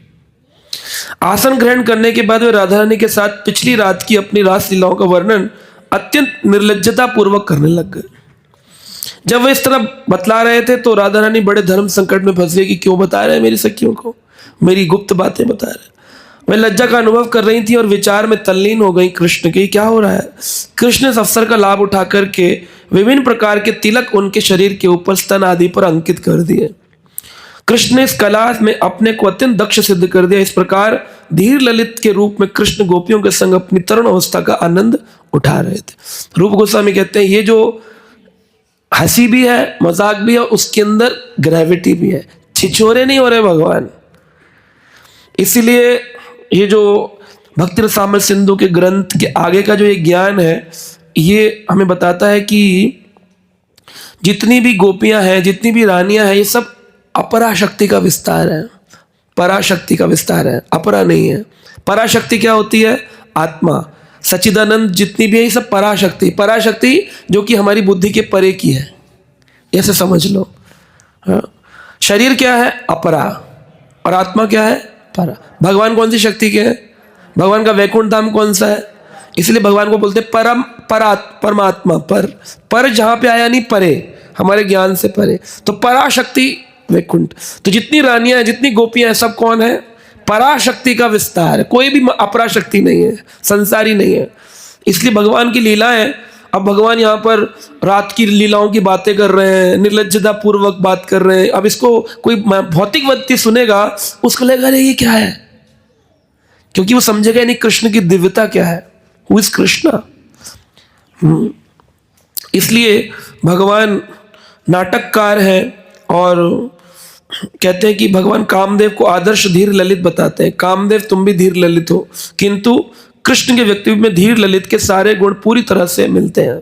आसन ग्रहण करने के बाद वे राधा रानी के साथ पिछली रात की अपनी रास लीलाओं का वर्णन अत्यंत निर्लज्जता पूर्वक करने लग गए। जब वे इस तरह बतला रहे थे तो राधा रानी बड़े धर्म संकट में फंस गई कि क्यों बता रहे हैं मेरी सखियों को, मेरी गुप्त बातें बता रहे। वे लज्जा का अनुभव कर रही थी और विचार में तल्लीन हो गई कृष्ण के, क्या हो रहा है। कृष्ण इस अवसर का लाभ उठा करके विभिन्न प्रकार के तिलक उनके शरीर के ऊपर, स्तन आदि पर अंकित कर दिए। कृष्ण ने इस कला में अपने को अत्यंत दक्ष सिद्ध कर दिया। इस प्रकार धीर ललित के रूप में कृष्ण गोपियों के संग अपनी तरुण अवस्था का आनंद उठा रहे थे। रूप गोस्वामी कहते हैं, ये जो हंसी भी है, मजाक भी है, उसके अंदर ग्रेविटी भी है, छिछोरे नहीं हो रहे भगवान। इसीलिए ये जो भक्ति रसामृत सिंधु के ग्रंथ के आगे का जो ये ज्ञान है, ये हमें बताता है कि जितनी भी गोपियां हैं, जितनी भी रानियां हैं, ये सब अपराशक्ति का विस्तार है, पराशक्ति का विस्तार है, अपरा नहीं है। पराशक्ति क्या होती है? आत्मा, सच्चिदानंद जितनी भी है ये सब पराशक्ति, पराशक्ति जो कि हमारी बुद्धि के परे की है, ऐसे समझ लो। हाँ। शरीर क्या है? अपरा, और आत्मा क्या है? परा। भगवान कौन सी शक्ति के हैं? भगवान का वैकुंठ धाम कौन सा है? इसलिए भगवान को बोलते परम, परमात्मा, पर जहां पे आया नहीं, परे, हमारे ज्ञान से परे। तो पराशक्ति वैकुंठ। तो जितनी रानियां हैं, जितनी गोपियां हैं, सब कौन है? पराशक्ति का विस्तार है, कोई भी अपराशक्ति नहीं है, संसारी नहीं है। इसलिए भगवान की लीलाएं, अब भगवान यहाँ पर रात की लीलाओं की बातें कर रहे हैं, निर्लज्जता पूर्वक बात कर रहे हैं। अब इसको कोई भौतिक व्यक्ति सुनेगा, उसको लगेगा अरे ये क्या है, क्योंकि वो समझेगा नहीं कृष्ण की दिव्यता क्या है, हु इज कृष्ण। इसलिए भगवान नाटककार है और कहते हैं कि भगवान कामदेव को आदर्श धीर ललित बताते हैं। कामदेव तुम भी धीर ललित हो, किंतु कृष्ण के व्यक्तित्व में धीर ललित के सारे गुण पूरी तरह से मिलते हैं।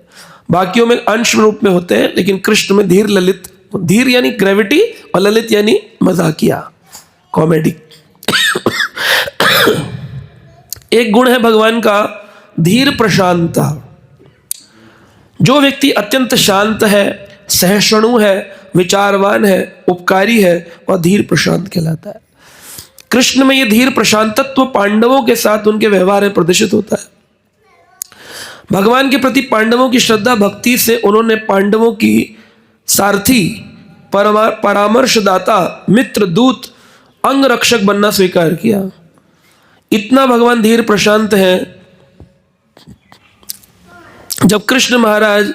बाकियों में अंश रूप में होते हैं, लेकिन कृष्ण में धीर ललित, धीर यानी ग्रेविटी और ललित यानी मजाकिया, कॉमेडी। एक गुण है भगवान का धीर प्रशांता। जो व्यक्ति अत्यंत शांत है, सहिष्णु है, विचारवान है, उपकारी है, वह धीर प्रशांत कहलाता है। कृष्ण में यह धीर प्रशांतत्व पांडवों के साथ उनके व्यवहार में प्रदर्शित होता है। भगवान के प्रति पांडवों की श्रद्धा भक्ति से उन्होंने पांडवों की सारथी, परामर्शदाता, मित्र, दूत, अंग रक्षक बनना स्वीकार किया। इतना भगवान धीर प्रशांत है। जब कृष्ण महाराज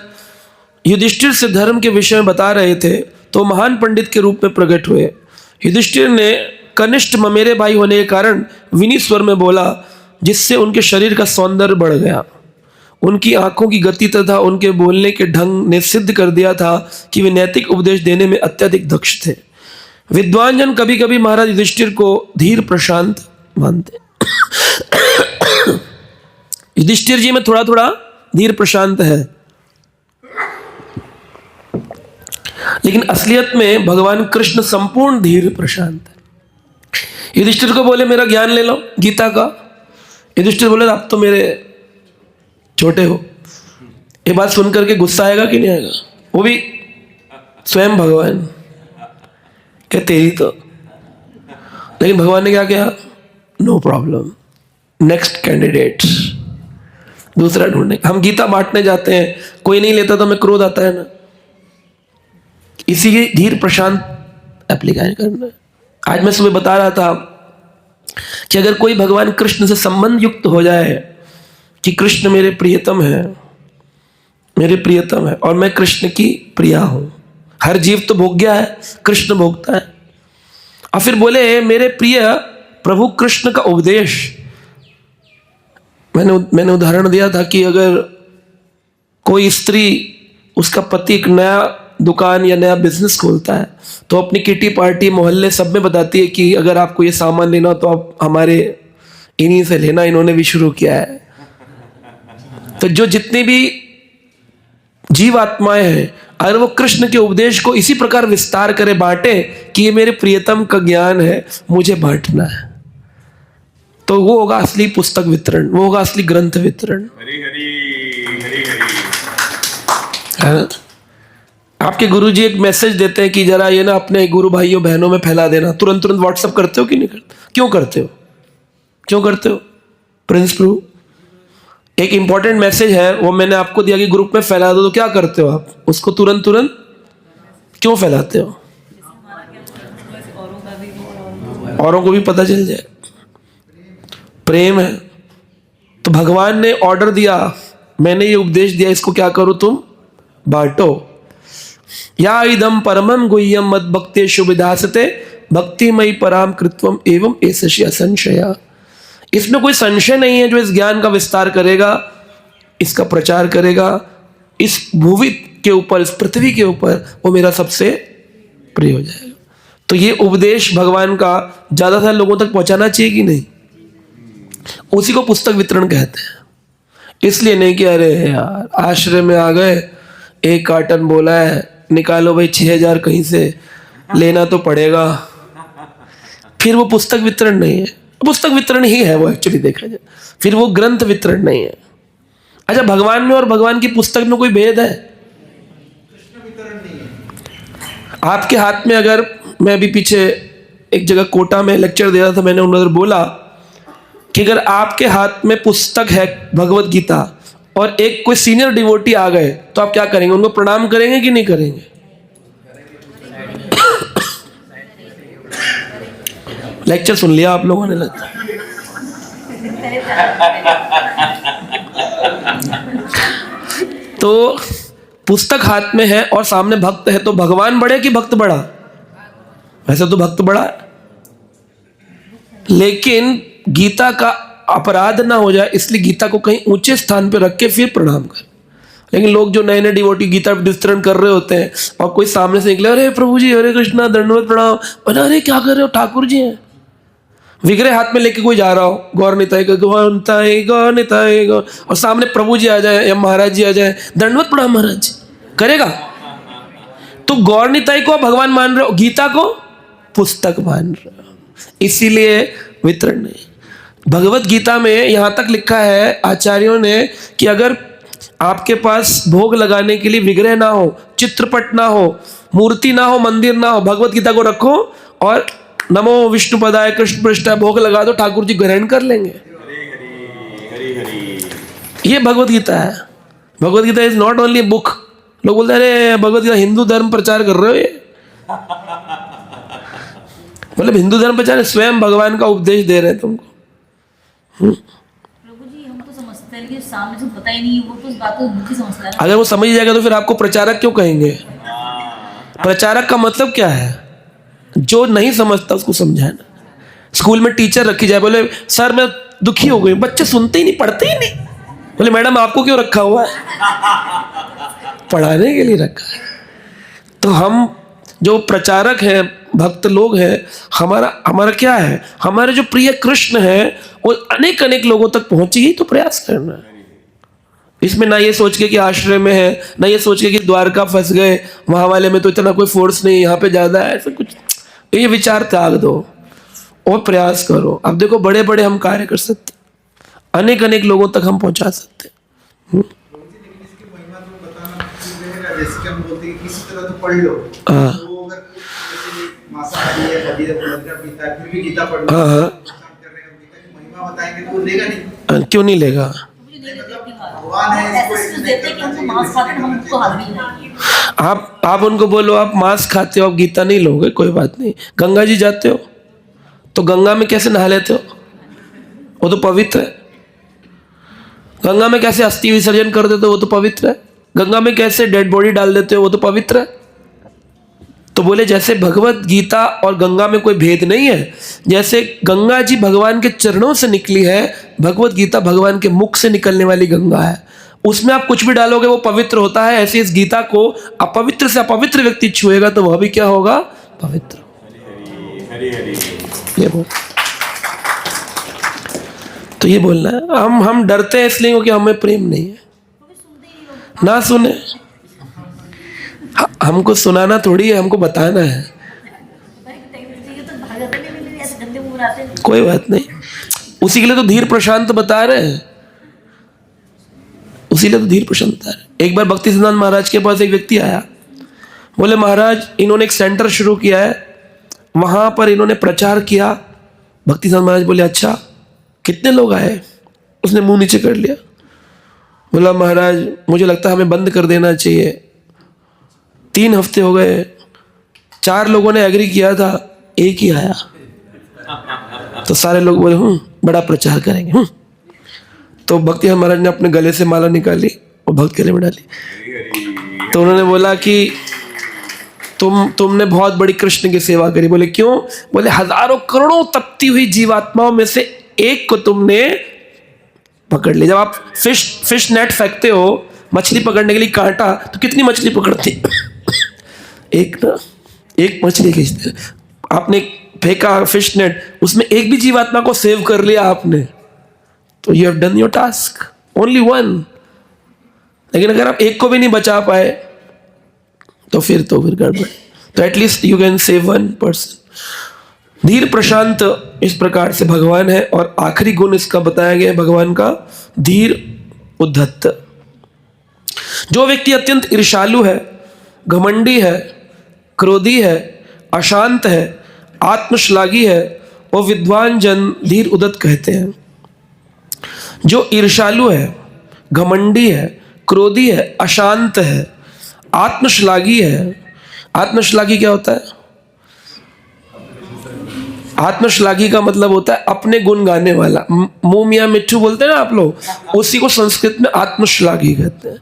युधिष्ठिर से धर्म के विषय में बता रहे थे तो महान पंडित के रूप में प्रकट हुए। युधिष्ठिर ने कनिष्ठ ममेरे भाई होने के कारण विनीत स्वर में बोला, जिससे उनके शरीर का सौंदर्य बढ़ गया। उनकी आंखों की गति तथा उनके बोलने के ढंग ने सिद्ध कर दिया था कि वे नैतिक उपदेश देने में अत्यधिक दक्ष थे। विद्वान जन कभी कभी महाराज युधिष्ठिर को धीर प्रशांत मानते। युधिष्ठिर जी में थोड़ा थोड़ा धीर प्रशांत है, लेकिन असलियत में भगवान कृष्ण संपूर्ण धीर प्रशांत है। युधिष्ठिर को बोले मेरा ज्ञान ले लो गीता का। युधिष्ठिर बोले आप तो मेरे छोटे हो। ये बात सुन करके गुस्सा आएगा कि नहीं आएगा? वो भी स्वयं भगवान क्या तेरी तो। लेकिन भगवान ने क्या किया? No problem, next candidate. दूसरा ढूंढेंगे। हम गीता बांटने जाते हैं, कोई नहीं लेता तो हमें क्रोध आता है ना। इसी की धीर प्रशांत एप्लीकेशन करना है। आज मैं सुबह बता रहा था कि अगर कोई भगवान कृष्ण से संबंध युक्त हो जाए कि कृष्ण मेरे प्रियतम है, मेरे प्रियतम है और मैं कृष्ण की प्रिया हूं। हर जीव तो भोग्या है, कृष्ण भोगता है। और फिर बोले मेरे प्रिय प्रभु कृष्ण का उपदेश। मैंने उदाहरण दिया था कि अगर कोई स्त्री, उसका पति एक नया दुकान या नया बिजनेस खोलता है तो अपनी किटी पार्टी मोहल्ले सब में बताती है कि अगर आपको ये सामान लेना हो तो आप हमारे इन्हीं से लेना, इन्होंने भी शुरू किया है। तो जो जितनी भी जीव आत्माएं हैं, अगर वो कृष्ण के उपदेश को इसी प्रकार विस्तार करे, बांटे कि ये मेरे प्रियतम का ज्ञान है, मुझे बांटना है, तो वो होगा असली पुस्तक वितरण, वो होगा असली ग्रंथ वितरण। हरि हरि हरि हरि। है ना? आपके गुरुजी एक मैसेज देते हैं कि जरा ये ना अपने गुरु भाइयों बहनों में फैला देना, तुरंत तुरंत व्हाट्सअप करते हो कि नहीं करते? क्यों करते हो? क्यों करते हो प्रिंस प्रभु? एक इंपॉर्टेंट मैसेज है, वो मैंने आपको दिया कि ग्रुप में फैला दो, तो क्या करते हो आप? उसको तुरंत तुरंत क्यों फैलाते हो? औरों को भी पता चल जाए। प्रेम है। तो भगवान ने ऑर्डर दिया, मैंने ये उपदेश दिया, इसको क्या करो तुम? बांटो। या इदम परमम गुह्यम मद भक्तेषु विधासते भक्तिमयी पराम कृत्वम एवं एषि असंशया। इसमें कोई संशय नहीं है, जो इस ज्ञान का विस्तार करेगा, इसका प्रचार करेगा इस भूमि के ऊपर, इस पृथ्वी के ऊपर, वो मेरा सबसे प्रिय हो जाएगा। तो ये उपदेश भगवान का ज्यादातर लोगों तक पहुंचाना चाहिए कि नहीं? उसी को पुस्तक वितरण कहते हैं। इसलिए नहीं कि अरे यार आश्रय में आ गए, एक कार्टन बोला है, निकालो भाई 6000 कहीं से लेना तो पड़ेगा, फिर वो पुस्तक वितरण नहीं है। पुस्तक वितरण ही है वो, एक्चुअली देखा जाए, फिर वो ग्रंथ वितरण नहीं है। अच्छा, भगवान में और भगवान की पुस्तक में कोई भेद है? आपके हाथ में, अगर मैं अभी पीछे एक जगह कोटा में लेक्चर दे रहा था, मैंने उन्होंने बोला कि अगर आपके हाथ में पुस्तक है भगवत गीता और एक कोई सीनियर डिवोटी आ गए तो आप क्या करेंगे? उनको प्रणाम करेंगे कि नहीं करेंगे? लेक्चर सुन लिया आप लोगों ने लगता। तो पुस्तक हाथ में है और सामने भक्त है, तो भगवान बड़े कि भक्त बड़ा? वैसे तो भक्त बड़ा है, लेकिन गीता का अपराध ना हो जाए इसलिए गीता को कहीं ऊंचे स्थान पर रख के फिर प्रणाम कर। लेकिन लोग जो नए नए डिवोटी गीता विस्तरण कर रहे होते हैं और कोई सामने से निकले, अरे प्रभु जी हरे कृष्णा दंडवत प्रणाम, अरे क्या कर रहे हो? ठाकुर जी हैं। विग्रह हाथ में लेके कोई जा रहा हो, गौर निताई गौर निताई गौर निताई गौर, और सामने प्रभु जी आ जाए या महाराज जी आ जाए, दंडवत प्रणाम महाराज जी, करेगा? तो गौर निताई को भगवान मान रहे हो, गीता को पुस्तक मान रहे हो, इसीलिए वितरण नहीं। भगवत गीता में यहां तक लिखा है आचार्यों ने कि अगर आपके पास भोग लगाने के लिए विग्रह ना हो, चित्रपट ना हो, मूर्ति ना हो, मंदिर ना हो, भगवत गीता को रखो और नमो विष्णु पदाय कृष्ण पृष्ठाय भोग लगा दो, ठाकुर जी ग्रहण कर लेंगे। ये भगवत गीता है। Bhagavad Gita is not only book. लोग बोलते हैं अरे भगवत गीता हिंदू धर्म प्रचार कर रहे हो, ये मतलब हिंदू धर्म प्रचार, स्वयं भगवान का उपदेश दे रहे हैं तुमको। प्रभु जी हम तो समझते हैं, लेकिन सामने से पता ही नहीं, वो तो उस बात को नहीं समझता है। अगर वो समझ जाएगा तो फिर आपको प्रचारक क्यों कहेंगे? प्रचारक का मतलब क्या है? जो नहीं समझता उसको समझाना। स्कूल में टीचर रखी जाए, बोले सर मैं दुखी हो गई, बच्चे सुनते ही नहीं, पढ़ते ही नहीं। बोले मैडम आपको क्यों रखा हुआ है? पढ़ाने के लिए रखा है। तो हम जो प्रचारक हैं, भक्त लोग हैं, हमारा क्या है? हमारे जो प्रिय कृष्ण है वो अनेक अनेक लोगों तक पहुंचे ही तो प्रयास करना है। इसमें ना ये सोच के कि आश्रय में है, ना ये सोच के कि द्वारका फंस गए, वहां वाले में तो इतना कोई फोर्स नहीं, यहाँ पे ज्यादा है, ऐसा कुछ। ये विचार त्याग दो और प्रयास करो। अब देखो बड़े बड़े हम कार्य कर सकते, अनेक अनेक लोगों तक हम पहुंचा सकते। जैसे कि हम बोलते हैं किसी तरह तो पढ़ लो, तो अगर मांसाहारी है, पीता है, फिर भी गीता पढ़ लो, कर रहे हैं, गीता की महिमा बताएंगे तो वो लेगा नहीं। क्यों नहीं लेगा? भगवान है ऐसे इसको सोच देते हैं कि हमको मांस खाते हैं, हम उनको हाजिरी नहीं है। आप उनको बोलो आप मांस खाते हो, आप गीता नहीं लोगे, कोई बात नहीं। गंगा जी जाते हो तो गंगा में कैसे नहा लेते हो? वो तो पवित्र है। गंगा में कैसे अस्थि विसर्जन कर देते हो? वो तो पवित्र है। गंगा में कैसे डेड बॉडी डाल देते हो? वो तो पवित्र है। तो बोले जैसे भगवत गीता और गंगा में कोई भेद नहीं है, जैसे गंगा जी भगवान के चरणों से निकली है, भगवत गीता भगवान के मुख से निकलने वाली गंगा है। उसमें आप कुछ भी डालोगे वो पवित्र होता है। ऐसे इस गीता को अपवित्र से अपवित्र व्यक्ति छुएगा तो वह भी क्या होगा? पवित्र। हरी हरी ये बोल, तो ये बोलना है। हम डरते हैं इसलिए क्योंकि हमें प्रेम नहीं है। ना सुने, हमको सुनाना थोड़ी है, हमको बताना है। कोई बात नहीं, उसी के लिए तो धीर प्रशांत बता रहे हैं, उसी लिए तो धीर प्रशांत बता रहे हैं। एक बार भक्ति सिद्धांत महाराज के पास एक व्यक्ति आया, बोले महाराज इन्होंने एक सेंटर शुरू किया है, वहां पर इन्होंने प्रचार किया। भक्ति सिद्धांत महाराज बोले अच्छा कितने लोग आए? उसने मुंह नीचे कर लिया, बोला महाराज मुझे लगता है हमें बंद कर देना चाहिए। 3 हफ्ते हो गए, 4 लोगों ने एग्री किया था, एक ही आया। तो सारे लोग बोले बड़ा प्रचार करेंगे। तो भक्ति महाराज ने अपने गले से माला निकाली और भक्त गले में डाली। तो उन्होंने बोला कि तुमने बहुत बड़ी कृष्ण की सेवा करी। बोले क्यों? बोले हजारों करोड़ों तपती हुई जीवात्माओं में से एक को तुमने पकड़ लिया। जब आप फिश नेट फेंकते हो मछली पकड़ने के लिए कांटा, तो कितनी मछली पकड़ती? एक मछली खींचते। आपने फेंका फिश नेट, उसमें एक भी जीवात्मा को सेव कर लिया आपने, तो you have done your task, only one. लेकिन अगर आप एक को भी नहीं बचा पाए तो फिर गड़बड़। तो at least you can save 1 person. धीर प्रशांत इस प्रकार से भगवान है। और आखिरी गुण इसका बताया गया है भगवान का, धीर उद्धत। जो व्यक्ति अत्यंत ईर्ष्यालु है, घमंडी है, क्रोधी है, अशांत है, आत्मश्लाघी है, वो विद्वान जन धीर उद्धत कहते हैं। जो ईर्ष्यालु है, घमंडी है, क्रोधी है, अशांत है, आत्मश्लाघी है। आत्मश्लाघी क्या होता है? आत्मश्लाघी का मतलब होता है अपने गुण गाने वाला। मुंह मियाँ मिट्ठू बोलते हैं ना आप लोग, उसी को संस्कृत में आत्मश्लाघी कहते हैं।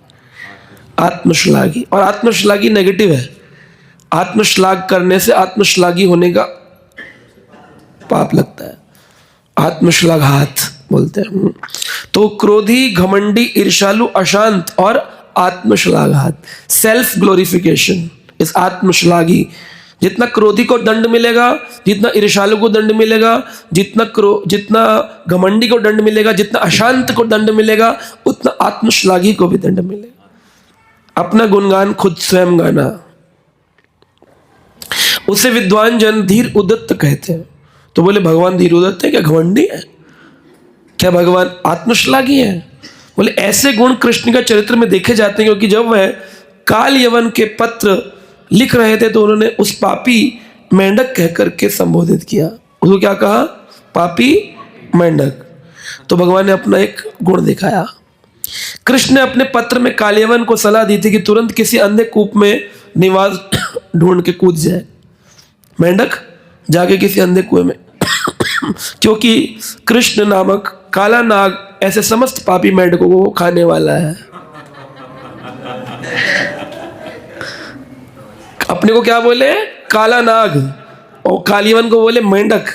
आत्मश्लाघी, और आत्मश्लाघी नेगेटिव है। आत्मश्लाघ करने से आत्मश्लाघी होने का पाप लगता है, आत्मश्लाघात बोलते हैं। तो क्रोधी, घमंडी, ईर्ष्यालु, अशांत और आत्मश्लाघात, सेल्फ ग्लोरिफिकेशन इस आत्मश्लाघी। जितना क्रोधी को दंड मिलेगा, जितना ईर्ष्यालु को दंड मिलेगा, जितना घमंडी को दंड मिलेगा, जितना अशांत को दंड मिलेगा, उतना आत्मश्लाघी को भी दंड मिलेगा। अपना गुणगान खुद स्वयं गाना, उसे विद्वान जन धीर उद्धत कहते हैं। तो बोले भगवान धीर उद्धत है क्या? घमंडी है क्या? भगवान आत्मश्लाघी है? बोले ऐसे गुण कृष्ण का चरित्र में देखे जाते हैं, क्योंकि जब वह काल यवन के पत्र लिख रहे थे तो उन्होंने उस पापी मेंढक कह करके संबोधित किया। उसको क्या कहा? पापी मेंढक। तो भगवान ने अपना एक गुण दिखाया। कृष्ण ने अपने पत्र में कालयवन को सलाह दी थी कि तुरंत किसी अंधे कूप में निवास ढूंढ के कूद जाए। मेंढक जाके किसी अंधे कुएं में क्योंकि कृष्ण नामक काला नाग ऐसे समस्त पापी मेंढकों को खाने वाला है। अपने को क्या बोले? काला नाग, और कालीवन को बोले मेंढक।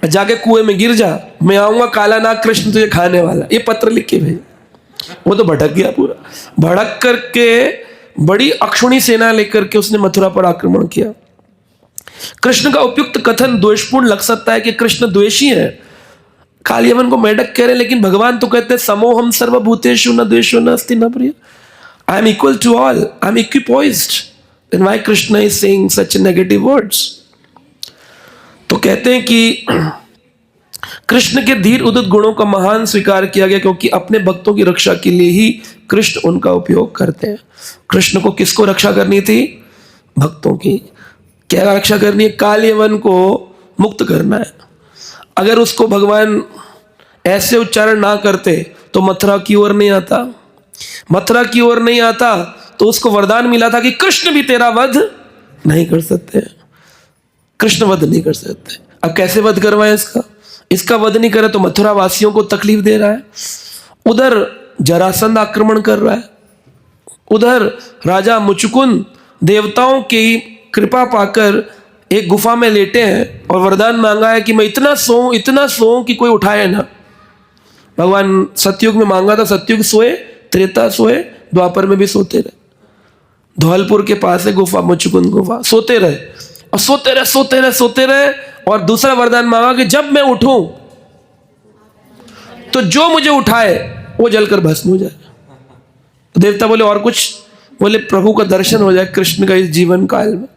जाके कुएं में गिर जा, मैं आऊंगा, काला नाग कृष्ण तुझे खाने वाला। ये पत्र लिख के भेज। वो तो भटक गया पूरा, भड़क करके बड़ी अक्षुणी सेना लेकर के उसने मथुरा पर आक्रमण किया। कृष्ण का उपयुक्त कथन द्वेषपूर्ण लग सकता है कि कृष्ण द्वेषी है, कालियवन को मेंढक कह रहे हैं, लेकिन भगवान तो कहते हैं समोहम सर्वभूतेषु न द्वेषो न अस्ति न प्रिय, I am equal to all, I am equipoised. then why Krishna is saying such negative words? तो कहते हैं कि कृष्ण के धीर उद्धत गुणों का महान स्वीकार किया गया, क्योंकि अपने भक्तों की रक्षा के लिए ही कृष्ण उनका उपयोग करते हैं। कृष्ण को किसको रक्षा करनी थी? भक्तों की। क्या रक्षा करनी है? कालयवन को मुक्त करना है। अगर उसको भगवान ऐसे उच्चारण ना करते तो मथुरा की ओर नहीं आता, मथुरा की ओर नहीं आता तो उसको वरदान मिला था कि कृष्ण भी तेरा वध नहीं कर सकते, कृष्ण वध नहीं कर सकते। अब कैसे वध करवाए इसका वध नहीं करे तो मथुरा वासियों को तकलीफ दे रहा है, उधर जरासंध आक्रमण कर रहा है, उधर राजा मुचुकुंद देवताओं की कृपा पाकर एक गुफा में लेटे हैं और वरदान मांगा है कि मैं इतना सोऊं कि कोई उठाए ना। भगवान सतयुग में मांगा था, सतयुग सोए, त्रेता सोए, द्वापर में भी सोते रहे। धौलपुर के पास है गुफा, मुचुकुंद गुफा, सोते रहे और सोते रहे और दूसरा वरदान मांगा कि जब मैं उठूं तो जो मुझे उठाए वो जलकर भस्म हो जाए। देवता बोले और कुछ? बोले प्रभु का दर्शन हो जाए कृष्ण का इस जीवन काल में।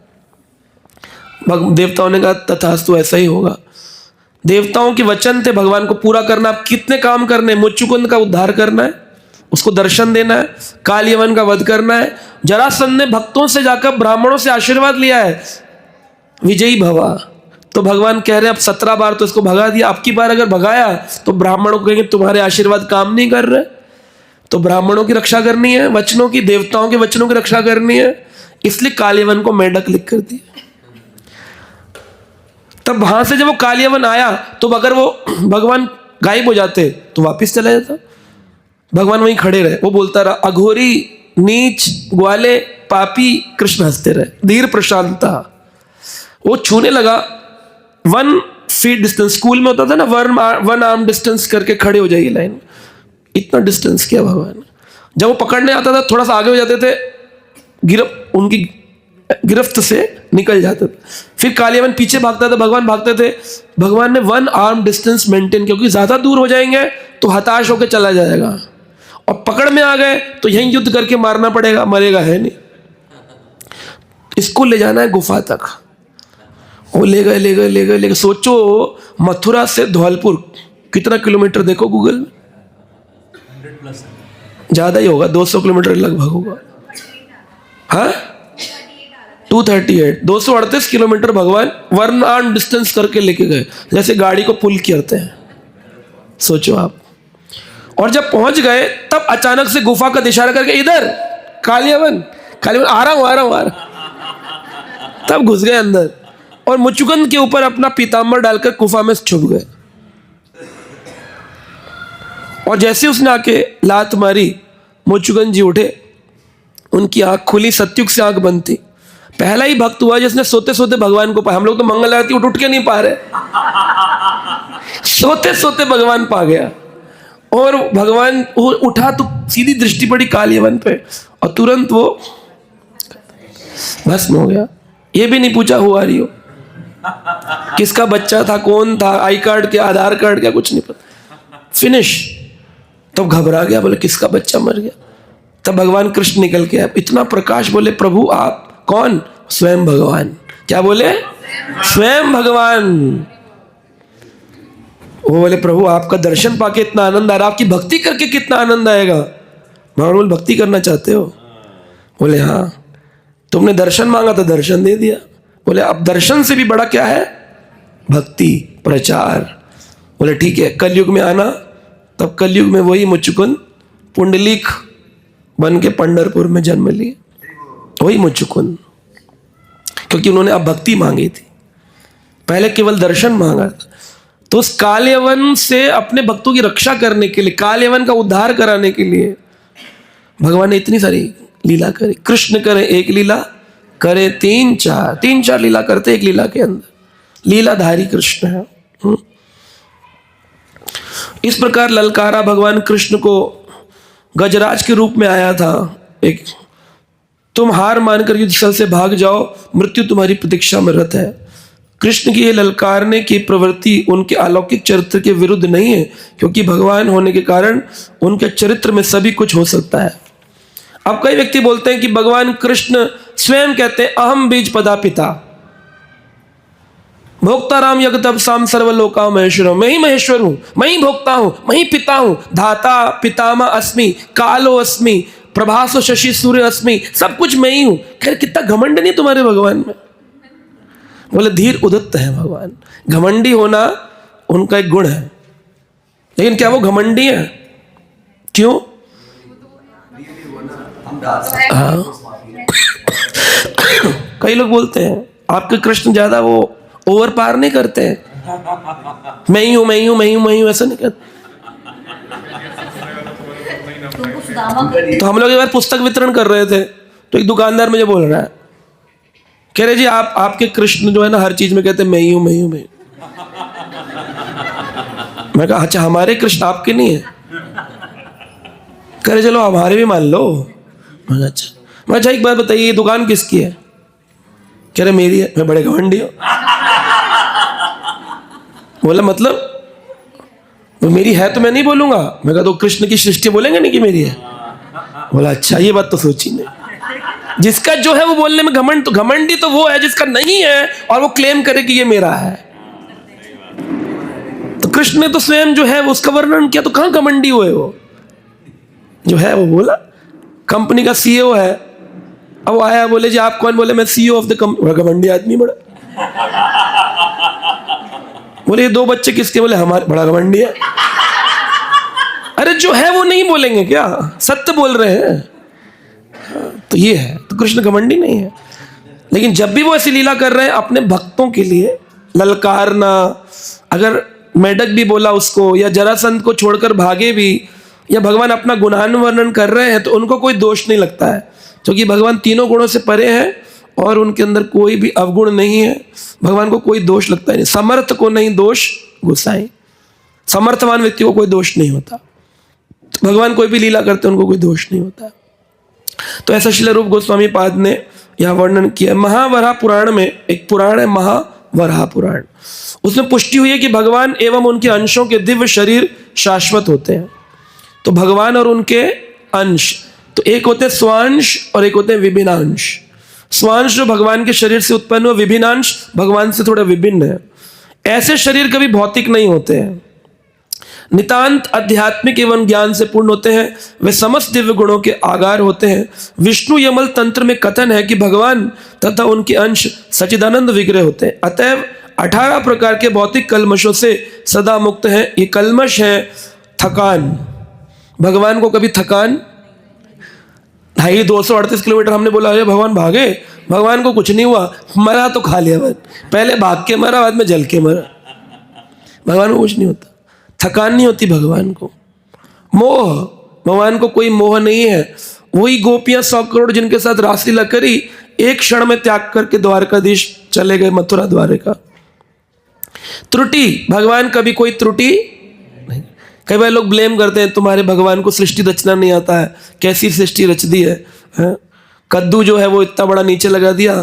देवताओं ने कहा तथास्तु, ऐसा ही होगा। देवताओं के वचन थे भगवान को पूरा करना। आप कितने काम करने? मुचुकुंद का उद्धार करना है, उसको दर्शन देना है, काल यवन का वध करना है। जरासंध ने भक्तों से जाकर ब्राह्मणों से आशीर्वाद लिया है, विजयी भवा। तो भगवान कह रहे हैं अब 17 बार तो इसको भगा दिया, अब की बार अगर भगाया तो ब्राह्मणों को कहेंगे तुम्हारे आशीर्वाद काम नहीं कर रहे। तो ब्राह्मणों की रक्षा करनी है, वचनों की, देवताओं के वचनों की रक्षा करनी है, इसलिए कालयवन को मेंढक लिख कर दिया। तब वहां से जब वो कालयवन आया तो अगर वो भगवान गायब हो जाते तो वापिस चला जाता। भगवान वहीं खड़े रहे, वो बोलता रहा अघोरी नीच ग्वाले पापी, कृष्ण हंसते रहे, धीर प्रशांता। वो छूने लगा 1 फीट डिस्टेंस, स्कूल में होता था ना 1 आर्म डिस्टेंस करके खड़े हो जाइए लाइन में, इतना डिस्टेंस किया भगवान। जब वो पकड़ने आता था थोड़ा सा आगे हो जाते थे, उनकी गिरफ्त से निकल जाते थे। फिर कालियवन पीछे भागता था, भगवान भागते थे। भगवान ने 1 आर्म डिस्टेंस मेंटेन, क्योंकि ज्यादा दूर हो जाएंगे तो हताश होकर चला जाएगा, और पकड़ में आ गए तो यहीं युद्ध करके मारना पड़ेगा, मरेगा है नहीं। इसको ले जाना है गुफा तक। वो ले गए। सोचो मथुरा से धौलपुर कितना किलोमीटर, देखो गूगल में, 100+ ज्यादा ही होगा, 200 किलोमीटर लगभग होगा। हाँ 238 किलोमीटर भगवान 1 आर्म डिस्टेंस करके लेके गए, जैसे गाड़ी को पुल करते हैं, सोचो आप। और जब पहुंच गए तब अचानक से गुफा का इशारा करके इधर कालियवन आ रहा हूं। तब घुस गए अंदर और मुचुकुंद के ऊपर अपना पीताम्बर डालकर गुफा में छुप गए। और जैसे उसने आके लात मारी, मुचुकुंद जी उठे, उनकी आंख खुली, सत्युग से आंख बंद थी। पहला ही भक्त हुआ जिसने सोते सोते भगवान को पाया। हम लोग तो मंगल आरती उठ के नहीं पा रहे, सोते सोते भगवान पा गया। और भगवान उठा तो सीधी दृष्टि पड़ी कालयवन पे और तुरंत वो भस्म हो गया। ये भी नहीं पूछा हुआ रही हो, किसका बच्चा था, कौन था, आई कार्ड क्या, आधार कार्ड क्या, कुछ नहीं पता, फिनिश। तब घबरा गया, बोले किसका बच्चा मर गया। तब भगवान कृष्ण निकल के आए, इतना प्रकाश, बोले प्रभु आप कौन? स्वयं भगवान। क्या बोले? स्वयं भगवान। वो बोले प्रभु आपका दर्शन पाके इतना आनंद आ रहा, आपकी भक्ति करके कितना आनंद आएगा। भगवान बोले भक्ति करना चाहते हो? बोले हाँ। तुमने दर्शन मांगा तो दर्शन दे दिया। बोले अब दर्शन से भी बड़ा क्या है? भक्ति, प्रचार। बोले ठीक है, कलयुग में आना। तब कलयुग में वही मुचुकुंद पुंडलीक बन के पंढरपुर में जन्म लिए, वही मुचुकुंद, क्योंकि उन्होंने अब भक्ति मांगी थी, पहले केवल दर्शन मांगा था। तो उस कालयवन से अपने भक्तों की रक्षा करने के लिए, कालयवन का उद्धार कराने के लिए भगवान ने इतनी सारी लीला करी। कृष्ण करे एक लीला, करे 3-4 लीला करते एक लीला के अंदर। लीलाधारी कृष्ण है। इस प्रकार ललकारा भगवान कृष्ण को, गजराज के रूप में आया था एक, तुम हार मानकर युद्ध स्थल से भाग जाओ, मृत्यु तुम्हारी प्रतीक्षा में रत है। कृष्ण की ये ललकारने की प्रवृत्ति उनके अलौकिक चरित्र के विरुद्ध नहीं है, क्योंकि भगवान होने के कारण उनके चरित्र में सभी कुछ हो सकता है। अब कई व्यक्ति बोलते हैं कि भगवान कृष्ण स्वयं कहते हैं अहम बीज पदा पिता भोक्ता राम यज्ञ तप साम सर्वलोका महेश्वर, मैं ही महेश्वर हूं, मैं ही भोक्ता हूं, मैं ही पिता हूं, धाता पितामा अस्मि, कालो अस्मि, प्रभासो शशि सूर्य अस्मि, सब कुछ मैं ही हूं। खैर कितना घमंड नहीं तुम्हारे भगवान में। बोले धीर उदत्त है भगवान। घमंडी होना उनका एक गुण है, लेकिन क्या वो घमंडी है? क्यों? रामदास हाँ। कई लोग बोलते हैं आपके कृष्ण ज्यादा वो ओवर पार नहीं करते हैं, मैं ही हूं मैं ही हूं मैं ही हूं मैं ही हूं, ऐसा नहीं करते। तो उनको सुदामा का तो हम लोग एक बार पुस्तक वितरण कर रहे थे तो एक दुकानदार मुझे बोल रहा है, कह रहे जी आपके कृष्ण जो है ना हर चीज में कहते हैं मैं ही हूं मैं ही हूं मैं ही हूं। मैं कहा अच्छा हमारे कृष्ण आपके नहीं है? कह रहे चलो हमारे भी मान लो। मैं कहा अच्छा। मैं अच्छा एक बात बताइए ये दुकान किसकी है? कह रहे मेरी है। मैं बड़े घमंडी हूं। बोला मतलब? वो मेरी है तो मैं नहीं बोलूंगा। मैं कहा तो कृष्ण की सृष्टि बोलेंगे नहीं कि मेरी है? बोला अच्छा ये बात तो सोची नहीं। जिसका जो है वो बोलने में घमंड, तो घमंडी तो वो है जिसका नहीं है और वो क्लेम करे कि ये मेरा है। तो कृष्ण ने तो स्वयं जो है वो उसका वर्णन किया, तो कहां घमंडी हुए? वो जो है वो बोला कंपनी का सीईओ है। अब वो आया बोले जी आप कौन? बोले मैं सीईओ ऑफ द कंपनी। घमंडी आदमी बड़ा। बोले ये 2 बच्चे किसके? बोले हमारे। बड़ा घमंडी है। अरे जो है वो नहीं बोलेंगे क्या? सत्य बोल रहे हैं। तो ये है, तो कृष्ण घमंडी नहीं है। लेकिन जब भी वो ऐसी लीला कर रहे हैं अपने भक्तों के लिए ललकारना, अगर मेढक भी बोला उसको या जरासंध को छोड़कर भागे भी, या भगवान अपना गुणान वर्णन कर रहे हैं तो उनको कोई दोष नहीं लगता है, क्योंकि भगवान तीनों गुणों से परे हैं और उनके अंदर कोई भी अवगुण नहीं है। भगवान को कोई दोष लगता नहीं। समर्थ को नहीं दोष गुसाई, समर्थवान व्यक्ति को कोई दोष नहीं होता। तो भगवान कोई भी लीला करते उनको कोई दोष नहीं होता। तो ऐसा श्रील रूप गोस्वामी पाद ने यह वर्णन किया। महावराह पुराण में एक पुराण है महावराह पुराण, उसमें पुष्टि हुई है कि भगवान एवं उनके अंशों के दिव्य शरीर शाश्वत होते हैं। तो भगवान और उनके अंश, तो एक होते हैं स्वांश और एक होते हैं विभिन्नांश। स्वांश जो भगवान के शरीर से उत्पन्न हुआ, विभिन्नांश भगवान से थोड़ा विभिन्न है। ऐसे शरीर कभी भौतिक नहीं होते हैं, नितांत आध्यात्मिक एवं ज्ञान से पूर्ण होते हैं। वे समस्त दिव्य गुणों के आगार होते हैं। विष्णु यमल तंत्र में कथन है कि भगवान तथा उनके अंश सच्चिदानंद विग्रह होते हैं। अतएव 18 प्रकार के भौतिक कल्मशों से सदा मुक्त हैं। ये कल्मश है थकान। भगवान को कभी थकान 238 किलोमीटर हमने बोला है भगवान भागे, भगवान को कुछ नहीं हुआ। मरा तो खा लिया, पहले भाग के मरा बाद में जल के मरा। भगवान को कुछ नहीं होता, थकान नहीं होती भगवान को। मोह, भगवान को कोई मोह नहीं है। वही गोपियां 100 करोड़ जिनके साथ रासलीला करी, एक क्षण में त्याग करके द्वारकाधीश चले गए, मथुरा द्वारिका। त्रुटि, भगवान कभी कोई त्रुटि नहीं। कई बार लोग ब्लेम करते हैं तुम्हारे भगवान को सृष्टि रचना नहीं आता है, कैसी सृष्टि रच दी है, हैं? कद्दू जो है वो इतना बड़ा नीचे लगा दिया,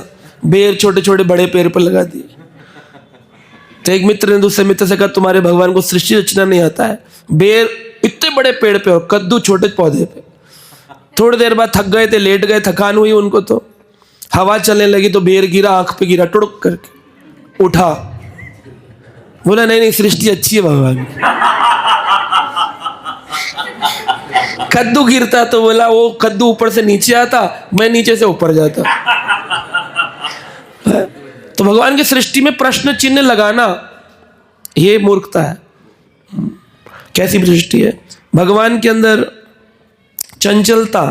बेर छोटे छोटे बड़े पेड़ पर लगा दिए। तो एक मित्र ने दूसरे मित्र से कहा तुम्हारे भगवान को सृष्टि रचना नहीं आता है, बेर इतने बड़े पेड़ पे और कद्दू छोटे पौधे पे। थोड़ी देर बाद थक गए थे, लेट गए, थकान हुई उनको, तो हवा चलने लगी तो बेर गिरा, आंख पे गिरा, टुड़क करके उठा। बोला नहीं नहीं सृष्टि अच्छी है भगवान। कद्दू गिरता तो बोला वो कद्दू ऊपर से नीचे आता, मैं नीचे से ऊपर जाता। तो भगवान की सृष्टि में प्रश्न चिन्ह लगाना ये मूर्खता है। कैसी सृष्टि है? भगवान के अंदर चंचलता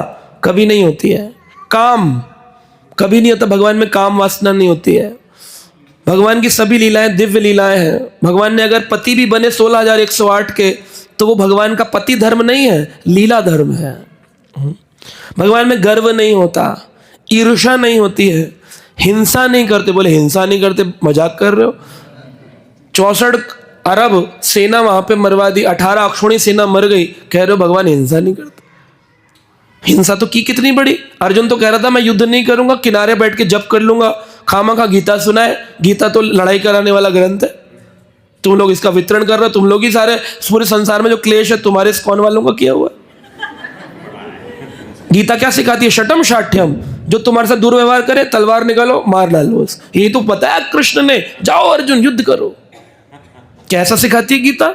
कभी नहीं होती है, काम कभी नहीं होता, भगवान में काम वासना नहीं होती है। भगवान की सभी लीलाएं दिव्य लीलाएं हैं। भगवान ने अगर पति भी बने 16,108 के, तो वो भगवान का पति धर्म नहीं है, लीला धर्म है। भगवान में गर्व नहीं होता, ईर्ष्या नहीं होती है, हिंसा नहीं करते। बोले हिंसा नहीं करते, मजाक कर रहे हो? 64 अरब सेना वहां पे मरवा दी, 18 अक्षोणी सेना मर गई, कह रहे हो भगवान हिंसा नहीं करते? हिंसा तो की कितनी बड़ी। अर्जुन तो कह रहा था मैं युद्ध नहीं करूंगा, किनारे बैठ के जप कर लूंगा, खामा गीता सुनाए। गीता तो लड़ाई कराने वाला ग्रंथ है, तुम लोग इसका वितरण कर रहे हो, तुम लोग ही सारे पूरे संसार में जो क्लेश है तुम्हारे इस्कॉन वालों का किया हुआ। गीता क्या सिखाती है? शटम शाठ्यम, जो तुम्हारे साथ दुर्व्यवहार करे तलवार निकालो मार डालो। ये तो बताया कृष्ण ने, जाओ अर्जुन युद्ध करो। कैसा सिखाती है गीता?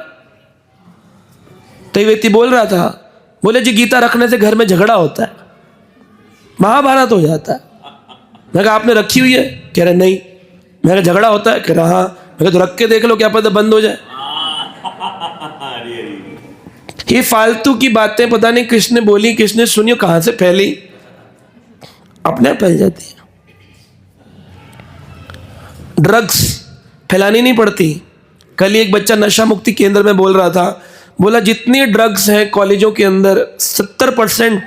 तो व्यक्ति बोल रहा था, बोले जी गीता रखने से घर में झगड़ा होता है, महाभारत हो जाता है। मैं कहा आपने रखी हुई है? कह रहे नहीं। मैं कहा झगड़ा होता है? कह रहा हाँ। मैं तो रख के देख लो, क्या पता बंद हो जाए। ये फालतू की बातें पता नहीं किसने बोली, किसने सुनी, कहां से फैली। अपने आप फैल जाती है। ड्रग्स फैलानी नहीं पड़ती। कल ही एक बच्चा नशा मुक्ति केंद्र में बोल रहा था, बोला जितनी ड्रग्स हैं कॉलेजों के अंदर 70%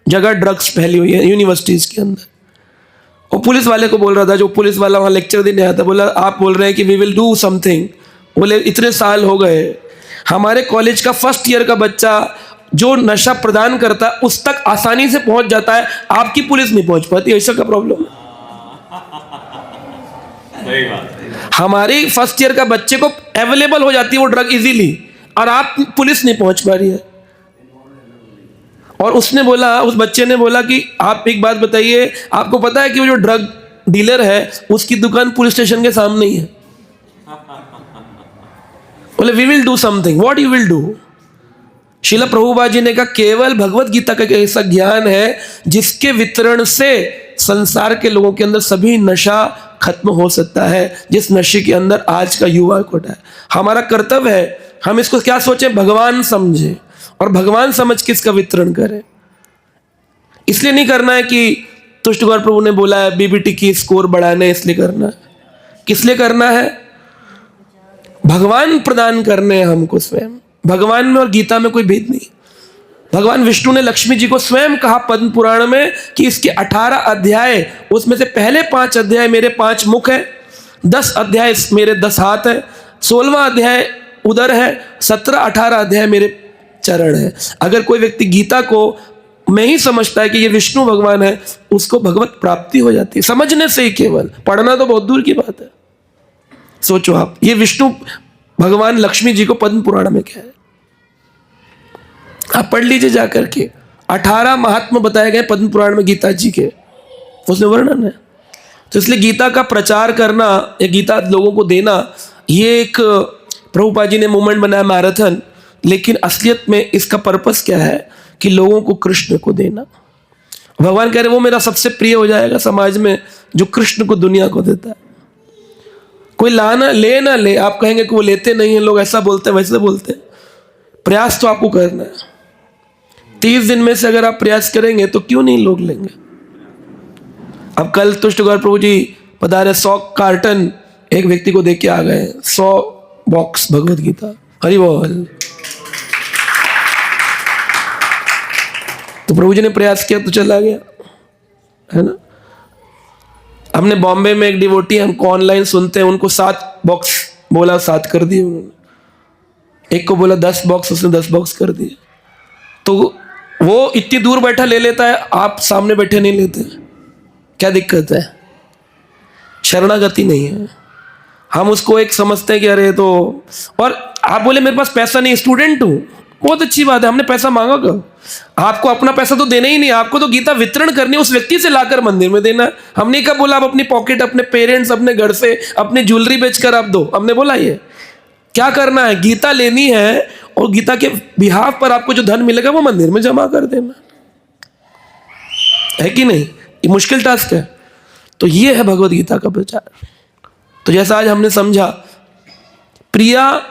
जगह ड्रग्स फैली हुई है यूनिवर्सिटीज के अंदर। वो पुलिस वाले को बोल रहा था, जो पुलिस वाला वहाँ लेक्चर देने आया था, बोला आप बोल रहे हैं कि वी विल डू समथिंग। बोले इतने साल हो गए, हमारे कॉलेज का फर्स्ट ईयर का बच्चा जो नशा प्रदान करता है उस तक आसानी से पहुंच जाता है, आपकी पुलिस नहीं पहुंच पाती। ऐसा का प्रॉब्लम है। सही बात है। हमारे फर्स्ट ईयर का बच्चे को अवेलेबल हो जाती है वो ड्रग इजीली, और आप पुलिस नहीं पहुंच पा रही है। और उसने बोला, उस बच्चे ने बोला कि आप एक बात बताइए, आपको पता है कि वो जो ड्रग डीलर है उसकी दुकान पुलिस स्टेशन के सामने ही है। बोले we will do something. What you will do? Srila Prabhupada ji ने कहा केवल भगवत गीता का ऐसा ज्ञान है जिसके वितरण से संसार के लोगों के अंदर सभी नशा खत्म हो सकता है, जिस नशे के अंदर आज का युवा कोटा है। हमारा कर्तव्य है हम इसको क्या सोचें, भगवान समझे, और भगवान समझ के इसका वितरण करें। इसलिए नहीं करना है कि तुष्ट गौर प्रभु ने बोला है बीबीटी की स्कोर बढ़ाने, इसलिए करना है। किस लिए करना है? भगवान प्रदान करने हैं हमको स्वयं। भगवान में और गीता में कोई भेद नहीं। भगवान विष्णु ने लक्ष्मी जी को स्वयं कहा पद्म पुराण में कि इसके 18 अध्याय, उसमें से पहले 5 अध्याय मेरे 5 मुख है, 10 अध्याय मेरे 10 हाथ है, 16वां अध्याय उदर है, 17-18 अध्याय मेरे चरण है। अगर कोई व्यक्ति गीता को मैं ही समझता है कि ये विष्णु भगवान है, उसको भगवत प्राप्ति हो जाती है समझने से ही। केवल पढ़ना तो बहुत दूर की बात है। सोचो आप, ये विष्णु भगवान लक्ष्मी जी को पद्म पुराण में क्या है, आप पढ़ लीजिए जाकर के। 18 महात्मा बताए गए पद्म पुराण में गीता जी के, उसमें वर्णन है। तो इसलिए गीता का प्रचार करना या गीता लोगों को देना, ये एक प्रभुपाद जी ने मूवमेंट बनाया मैराथन, लेकिन असलियत में इसका पर्पस क्या है कि लोगों को कृष्ण को देना। भगवान कह रहे वो मेरा सबसे प्रिय हो जाएगा समाज में जो कृष्ण को दुनिया को देता है। कोई लाना ले ना ले, आप कहेंगे कि वो लेते नहीं है, लोग ऐसा बोलते हैं वैसे बोलते हैं। प्रयास तो आपको करना है। 30 दिन में से अगर आप प्रयास करेंगे तो क्यों नहीं लोग लेंगे। अब कल तुष्ट गौर प्रभु जी पधारे, 100 कार्टन एक व्यक्ति को दे के आ गए, 100 बॉक्स भगवत गीता। हरि बोल। तो प्रभु जी ने प्रयास किया तो चला गया, है ना। हमने बॉम्बे में एक डिवोटी, हमको ऑनलाइन सुनते हैं, उनको 7 बॉक्स बोला, 7 कर दिए उन्होंने। एक को बोला 10 बॉक्स, उसने 10 बॉक्स कर दिए। तो वो इतनी दूर बैठा ले लेता है, आप सामने बैठे नहीं लेते, क्या दिक्कत है? शरणागति नहीं है। हम उसको एक समझते हैं कि अरे तो, और आप बोले मेरे पास पैसा नहीं, स्टूडेंट हूं, बहुत अच्छी बात है, हमने पैसा मांगा कब? आपको अपना पैसा तो देना ही नहीं, आपको तो गीता वितरण करनी है, उस व्यक्ति से लाकर मंदिर में देना। हमने कब बोला आप अपनी पॉकेट, अपने पेरेंट्स, अपने घर से अपनी ज्वेलरी बेचकर आप दो? हमने बोला ये क्या करना है? गीता लेनी है और गीता के बिहाफ पर आपको जो धन मिलेगा वो मंदिर में जमा कर देना है कि नहीं? ये मुश्किल टास्क है। तो ये है भगवत गीता का प्रचार। तो जैसा आज हमने समझा, प्रिया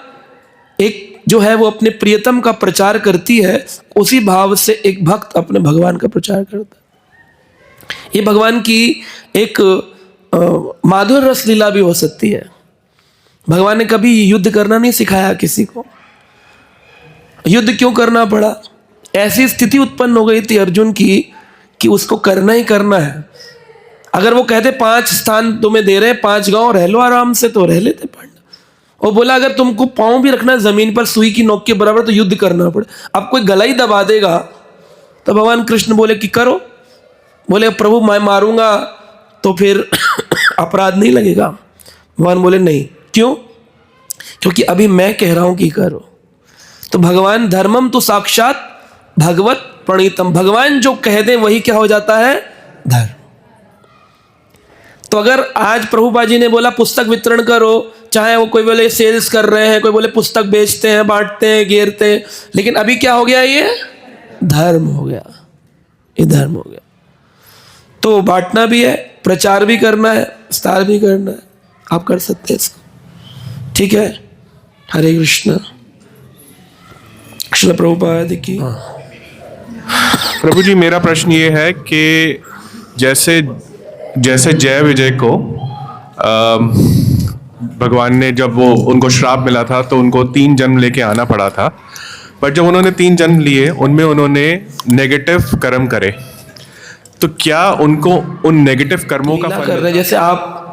एक जो है वो अपने प्रियतम का प्रचार करती है, उसी भाव से एक भक्त अपने भगवान का प्रचार करता है। ये भगवान की एक माधुर रस लीला भी हो सकती है। भगवान ने कभी युद्ध करना नहीं सिखाया किसी को। युद्ध क्यों करना पड़ा? ऐसी स्थिति उत्पन्न हो गई थी अर्जुन की कि उसको करना ही करना है। अगर वो कहते 5 स्थान तुम्हें दे रहे हैं, 5 गांव रह लो आराम से, तो रह लेते पांडव। और बोला अगर तुमको पांव भी रखना है जमीन पर सुई की नोक के बराबर, तो युद्ध करना पड़े। अब कोई गला ही दबा देगा तो भगवान कृष्ण बोले कि करो। बोले प्रभु मैं मारूंगा तो फिर अपराध नहीं लगेगा? भगवान बोले नहीं। क्यों? क्योंकि अभी मैं कह रहा हूं कि करो। तो भगवान धर्मम तो साक्षात भगवत प्रणीतम, भगवान जो कह दे वही क्या हो जाता है? धर्म। तो अगर आज प्रभुपाद जी ने बोला पुस्तक वितरण करो, चाहे वो कोई बोले सेल्स कर रहे हैं, कोई बोले पुस्तक बेचते हैं, बांटते हैं, घेरते हैं, लेकिन अभी क्या हो गया? ये धर्म हो गया, ये धर्म हो गया। तो बांटना भी है, प्रचार भी करना है, विस्तार भी करना है, आप कर सकते हैं इसको। ठीक है। हरे कृष्ण। प्रभुपाद की। प्रभु जी, मेरा प्रश्न ये है कि जैसे जैसे जय विजय को भगवान ने जब वो उनको श्राप मिला था तो उनको 3 जन्म लेके आना पड़ा था, पर जब उन्होंने 3 जन्म लिए उनमें उन्होंने नेगेटिव कर्म करे, तो क्या उनको उन नेगेटिव कर्मों का लीला फल कर रहे हैं। मिलता? जैसे आप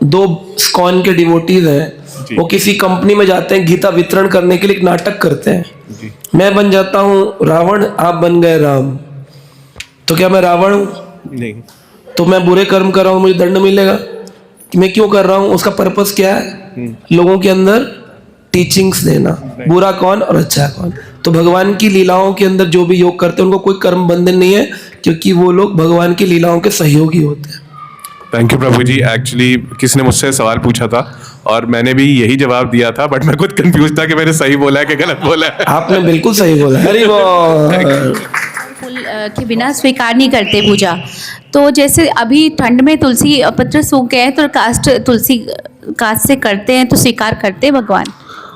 2 स्कॉन के डिवोटीज हैं, जी। वो किसी कंपनी में जाते हैं, गीता वितरण करने के लिए एक नाटक करते हैं। जी। मैं बन जाता हूँ रावण, आप बन गए राम, तो क्या मैं रावण हूँ? नहीं। तो मैं बुरे कर्म कर रहा हूँ, मुझे दंड मिलेगा? मैं क्यों कर रहा हूँ? उसका पर्पस क्या है? लोगों के अंदर टीचिंग्स देना, बुरा कौन और अच्छा कौन। तो भगवान की लीलाओं के अंदर जो भी योग करते हैं उनको कोई कर्म बंधन नहीं है, क्योंकि वो लोग भगवान की लीलाओं के सहयोगी होते हैं। थैंक यू प्रभु जी। एक्चुअली किसी ने मुझसे सवाल पूछा था और मैंने भी यही जवाब दिया था, बट मैं खुद कंफ्यूज था कि मैंने सही बोला है कि गलत बोला है। आपने बिल्कुल सही बोला। हरि बोल। फूल के बिना स्वीकार नहीं करते पूजा। तो जैसे अभी ठंड में तुलसी पत्र सूख गए हैं तो तुलसी कास्ट से करते हैं तो स्वीकार करते हैं भगवान?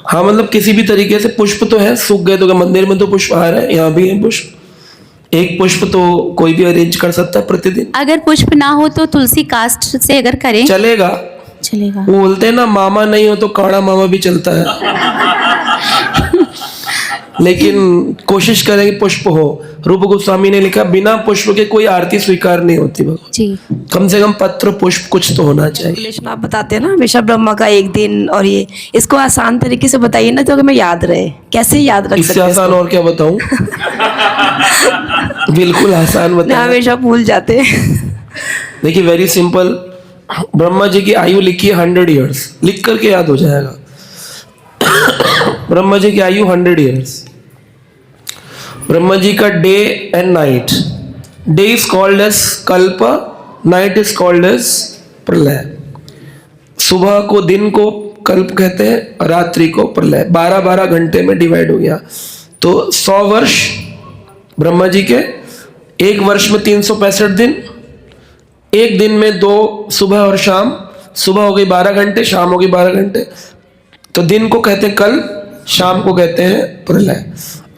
हाँ, मतलब किसी भी तरीके से पुष्प तो है, सूख गए तो क्या मंदिर में तो पुष्प आ रहे हैं, यहाँ भी है पुष्प। एक पुष्प तो कोई भी अरेंज कर सकता है प्रतिदिन। अगर पुष्प ना हो तो तुलसी कास्ट से अगर करें चलेगा। चलेगा? वो बोलते हैं ना, मामा नहीं हो तो काड़ा मामा भी चलता है। लेकिन कोशिश करें कि पुष्प हो। रूप गोस्वामी ने लिखा, बिना पुष्प के कोई आरती स्वीकार नहीं होती भगवान। जी। कम से कम पत्र पुष्प कुछ तो होना चाहिए। कैलकुलेशन आप बताते हैं ना हमेशा ब्रह्मा का 1 दिन, और ये इसको आसान तरीके से बताइए ना, तो हमें याद रहे। कैसे याद रख इससे सकते हैं आसान इसको? और क्या बताऊं? बिल्कुल आसान मैं बताया। हमेशा भूल जाते हैं। देखिए, वेरी सिंपल। ब्रह्मा जी की आयु लिखी है 100 ईयर्स, लिख करके याद हो जाएगा। ब्रह्मा जी की आयु 100 ईयर्स। ब्रह्मा जी का day and night, day is called as kalpa, night is called as pralaya. सुबह को, दिन को कल्प कहते हैं, रात्रि को प्रलय। 12-12 घंटे में डिवाइड हो गया। तो 100 वर्ष ब्रह्मा जी के, एक वर्ष में 365 दिन, एक दिन में 2 सुबह और शाम। सुबह हो गई 12 घंटे, शाम हो गई 12 घंटे। तो दिन को कहते हैं कल्प, शाम को कहते हैं प्रलय।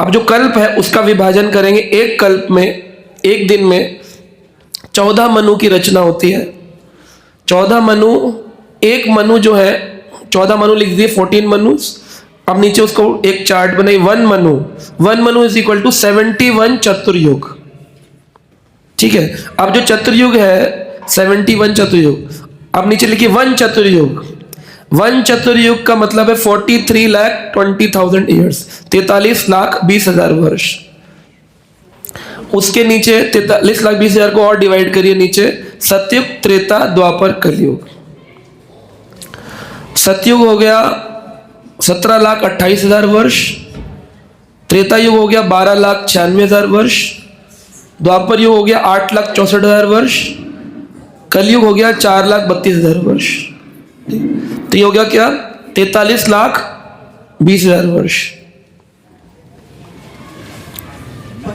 अब जो कल्प है उसका विभाजन करेंगे। एक कल्प में, एक दिन में 14 मनु की रचना होती है। 14 मनु, एक मनु जो है, 14 मनु लिख दिए, 14 मनु। अब नीचे उसको एक चार्ट बनाई, 1 मनु इज इक्वल टू 71 चतुर्युग। ठीक है। अब जो चतुर्युग है 71 चतुर्युग, अब नीचे लिखिए 1 चतुर्युग। 1 चतुर्युग का मतलब है 43,20,000 ईयर्स, 43,20,000 वर्ष। उसके नीचे 43,20,000 को और डिवाइड करिए नीचे, सतयुग, त्रेता, द्वापर, कलयुग। सतयुग हो गया 17,28,000 वर्ष, त्रेता युग हो गया 12,96,000 वर्ष, द्वापर युग हो गया 8,64,000 वर्ष, कलयुग हो गया 4,32,000 वर्ष। तो ये हो गया क्या? 43,20,000 वर्ष।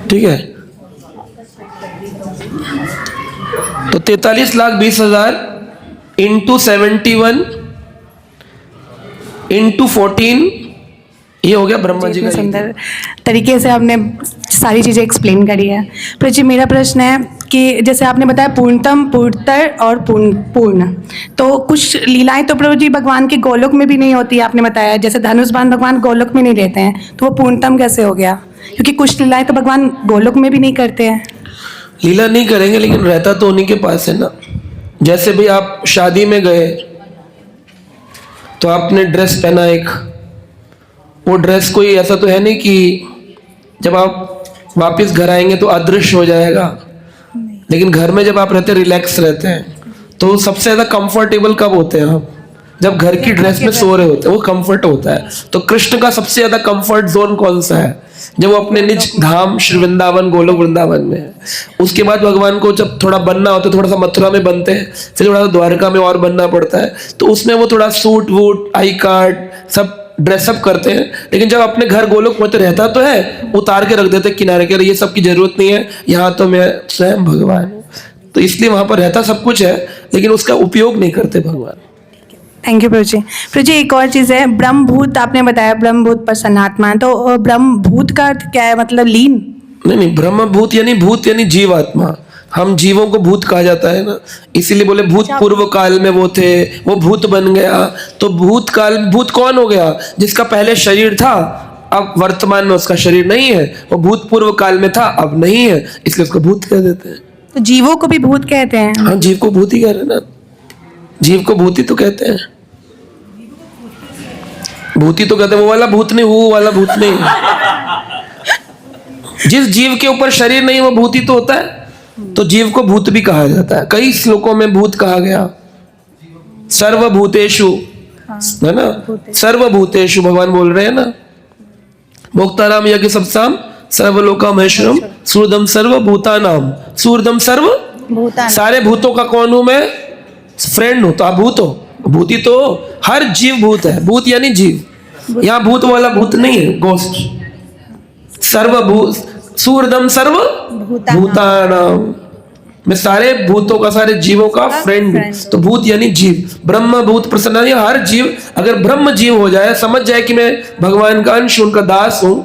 ठीक है। तो 43,20,000 इंटू 71 इंटू 14, ये हो गया ब्रह्मा जी का। इतने सुंदर तरीके से आपने सारी चीज़ें एक्सप्लेन करी है। पर जी मेरा प्रश्न है कि जैसे आपने बताया पूर्णतम, पूर्णतर और पूर्ण, तो कुछ लीलाएं तो प्रभु जी भगवान के गोलोक में भी नहीं होती, आपने बताया। जैसे धनुष बाण भगवान गोलोक में नहीं लेते हैं, तो वो पूर्णतम कैसे हो गया? क्योंकि कुछ लीलाएं तो भगवान गोलोक में भी नहीं करते हैं। लीला नहीं करेंगे लेकिन रहता तो उन्हीं के पास है ना। जैसे भी आप शादी में गए तो आपने ड्रेस पहना एक, वो ड्रेस कोई ऐसा तो है नहीं कि जब आप वापस घर आएंगे तो अदृश्य हो जाएगा। लेकिन घर में जब आप रहते हैं, रिलैक्स रहते हैं, तो सबसे ज़्यादा कंफर्टेबल कब होते हैं आप? जब घर की ड्रेस में सो रहे होते हैं, वो कंफर्ट होता है। तो कृष्ण का सबसे ज़्यादा कंफर्ट जोन कौन सा है? जब वो अपने निज धाम श्री वृंदावन, गोलोक वृंदावन में है। उसके बाद भगवान को जब थोड़ा बनना होता है, थोड़ा सा मथुरा में बनते हैं, फिर थोड़ा सा द्वारका में और बनना पड़ता है, तो उसमें वो थोड़ा सूट वूट, आई कार्ड सब ड्रेसअप करते हैं। लेकिन जब अपने घर गोलोक में तो रहता तो है, उतार के रख देते किनारे के, ये सब की जरूरत नहीं है, यहाँ तो मैं स्वयं भगवान हूँ। तो इसलिए वहाँ पर रहता सब कुछ है, लेकिन उसका उपयोग नहीं करते भगवान। थैंक यू प्रभु जी। प्रभु जी एक और चीज़ है, ब्रह्मभूत आपने बताया, ब्रह्मभूत प्रसन्नात्मा, तो ब्रह्मभूत का अर्थ क्या है? मतलब लीन? नहीं, ब्रह्मभूत यानी भूत यानी जीवात्मा। हम जीवों को भूत कहा जाता है ना, इसीलिए बोले भूत पूर्व काल में वो थे, वो भूत बन गया। तो भूत काल, भूत कौन हो गया? जिसका पहले शरीर था, अब वर्तमान में उसका शरीर नहीं है। वो भूत पूर्व काल में था, अब नहीं है, इसलिए उसको भूत कह देते हैं। तो जीवों को भी भूत कहते हैं? हाँ, जीव को भूत ही कह रहे हैं ना, जीव को भूत ही तो कहते हैं। भूती तो कहते हैं, वो वाला भूत नहीं, वो वाला भूत नहीं। जिस जीव के ऊपर शरीर नहीं वो भूती तो होता है, तो जीव को भूत भी कहा जाता है। कई श्लोकों में भूत कहा गया। सर्वभूतेषु, है ना, सर्वभूतेषु भगवान बोल रहे हैं ना, मोक्ताराम यज्ञ सबसाम सर्वलोका महेश्वरम सूर्यदम सर्वभूतानाम सूर्यदम सर्व भूतान। सारे भूतों का कौन हूं मैं? फ्रेंड हूं। तो आप भूत हो, भूती तो हर जीव भूत है। भूत यानी जीव, यहाँ भूत वाला भूत नहीं है, गोस्ट। सर्वभूत सूर्यदम सर्व भूतानाम, मैं सारे भूतों का, सारे जीवों का फ्रेंड हूं। तो भूत यानी जीव, ब्रह्म भूत प्रसन्न। हर जीव अगर ब्रह्म जीव हो जाए, समझ जाए कि मैं भगवान का अंश, उनका दास हूं।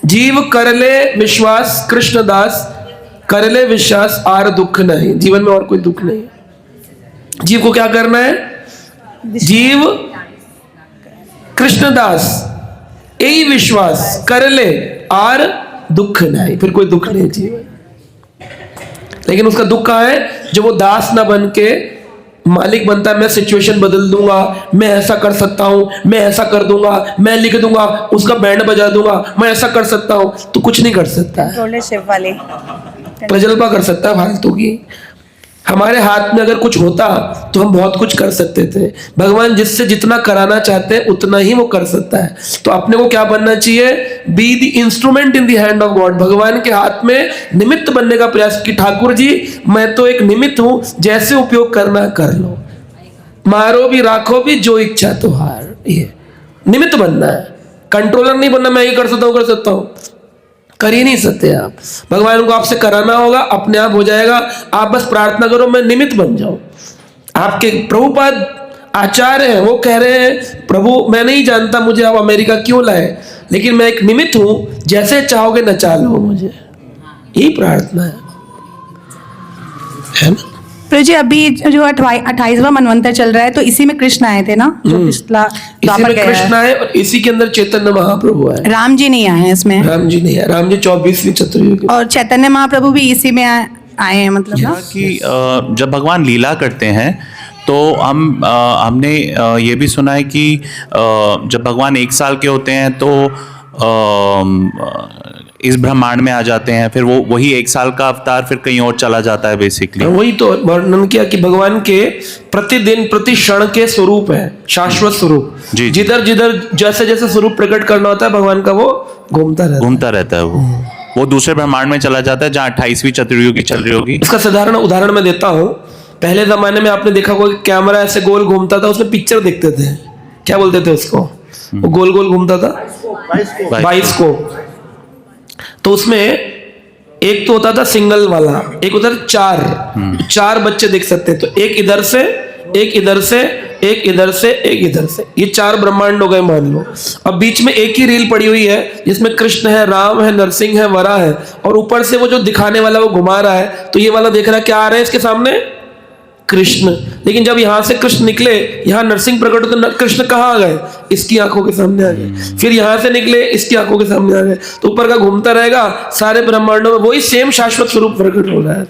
जीव कर ले विश्वास, कृष्ण दास कर ले विश्वास, आर दुख नहीं। जीवन में और कोई दुख नहीं। जीव को क्या करना है? जीव कृष्णदास, यही विश्वास कर ले, आर दुख नहीं। फिर कोई दुख नहीं जीवन। लेकिन उसका दुख कहाँ है? जो वो दास ना बन के मालिक बनता है। मैं सिचुएशन बदल दूंगा, मैं ऐसा कर सकता हूं, मैं ऐसा कर दूंगा, मैं लिख दूंगा, उसका बैंड बजा दूंगा, मैं ऐसा कर सकता हूं। तो कुछ नहीं कर सकता है, कंट्रोलरशिप वाले प्रजल्पा कर सकता है फालतू की। हमारे हाथ में अगर कुछ होता तो हम बहुत कुछ कर सकते थे। भगवान जिससे जितना कराना चाहते हैं उतना ही वो कर सकता है। तो अपने को क्या बनना चाहिए? Be the instrument in the hand of God. भगवान के हाथ में निमित्त बनने का प्रयास कि ठाकुर जी मैं तो एक निमित्त हूं, जैसे उपयोग करना कर लो, मारो भी राखो भी जो इच्छा तो हार। ये निमित्त बनना है, कंट्रोलर नहीं बनना। मैं ये कर सकता हूं, कर ही नहीं सकते आप। भगवान को आपसे कराना होगा, अपने आप हो जाएगा। आप बस प्रार्थना करो मैं निमित्त बन जाऊं। आपके प्रभुपाद आचार्य हैं, वो कह रहे हैं प्रभु मैं नहीं जानता मुझे आप अमेरिका क्यों लाए, लेकिन मैं एक निमित्त हूं, जैसे चाहोगे नचा लो मुझे। यही प्रार्थना है ना? प्रभु जी अभी जो 28वां मनवंतर चल रहा है, तो इसी में कृष्ण आए थे ना, जो पिछला इसी द्वापर में गया कृष्ण है। आए और इसी के अंदर चैतन्य महाप्रभु आए। राम जी नहीं आए हैं इसमें? राम जी नहीं है, राम जी 24वीं चतुर्युगी। और चैतन्य महाप्रभु भी इसी में आए हैं, मतलब ना? कि जब भगवान लीला करते हैं तो हमने ये भी सुना है कि जब भगवान 1 साल के होते हैं तो इस ब्रह्मांड में आ जाते हैं, फिर वो वही 1 साल का अवतार फिर कहीं और चला जाता है बेसिकली। वही तो वर्णन किया कि भगवान के प्रतिदिन प्रति क्षण के स्वरूप है, शाश्वत स्वरूप। जी। जिधर जिधर जैसे जैसे स्वरूप प्रकट करना होता है भगवान का, वो घूमता रहता है। वो दूसरे ब्रह्मांड में चला जाता है जहाँ 28वीं चतुर्युगी चल रही होगी। इसका साधारण उदाहरण मैं देता हूँ। पहले जमाने में आपने देखा होगा कि कैमरा ऐसे गोल घूमता था, उसमें पिक्चर देखते थे, क्या बोलते थे उसको? वो गोल गोल घूमता था, बाइस्कोप। तो उसमें एक तो होता था सिंगल वाला, एक होता था चार बच्चे देख सकते हैं। तो एक इधर से, एक इधर से, एक इधर से, एक इधर से, ये 4 ब्रह्मांड हो गए मान लो। अब बीच में एक ही रील पड़ी हुई है जिसमें कृष्ण है, राम है, नरसिंह है, वरा है, और ऊपर से वो जो दिखाने वाला वो घुमा रहा है। तो ये वाला देख रहा है क्या आ रहा है इसके सामने? कृष्ण। लेकिन जब यहां से कृष्ण निकले, यहां नरसिंह प्रकट हो, तो कृष्ण कहाँ आ गए? इसकी आंखों के सामने आ गए। फिर यहां से निकले, इसकी आंखों के सामने आ गए। तो ऊपर का घूमता रहेगा, सारे ब्रह्मांडों में वही सेम शाश्वत स्वरूप प्रकट हो रहा है।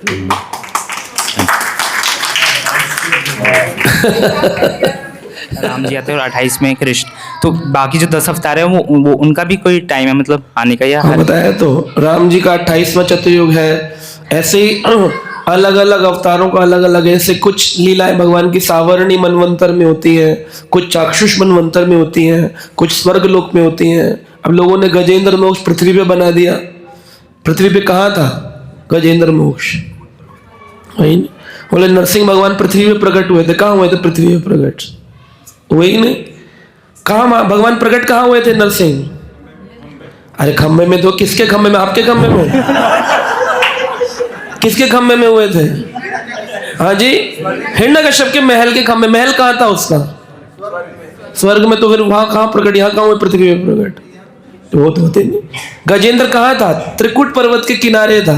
राम जी आते हैं और 28 में कृष्ण। तो बाकी जो 10 अवतार है वो उनका भी कोई टाइम है, मतलब आने का? या बताया तो राम जी का 28वां चतुर्युग है। ऐसे ही अलग अलग अवतारों का अलग अलग, ऐसे कुछ लीलाएं भगवान की सावरणी मनवंतर में होती हैं, कुछ चाक्षुष मनवंतर में होती हैं, कुछ स्वर्ग लोक में होती हैं। अब लोगों ने गजेंद्र मोक्ष पृथ्वी पे बना दिया। पृथ्वी पे कहाँ था गजेंद्र मोक्ष? वही बोले नरसिंह भगवान पृथ्वी पे प्रकट हुए थे। कहाँ हुए थे पृथ्वी पे प्रकट? वही नहीं, कहाँ भगवान प्रकट कहाँ हुए थे नरसिंह? अरे खंबे में। तो किसके खंबे में? आपके खंबे में? किसके खंबे में हुए थे? हाँ जी, हिरण्यकश्यप के महल के खंबे। महल कहाँ था उसका? स्वर्ग में। तो फिर वहां कहाँ प्रकट? यहाँ कहाँ हुए पृथ्वी पे प्रकट? तो वो तो होते नहीं। गजेंद्र कहाँ था? त्रिकुट पर्वत के किनारे था।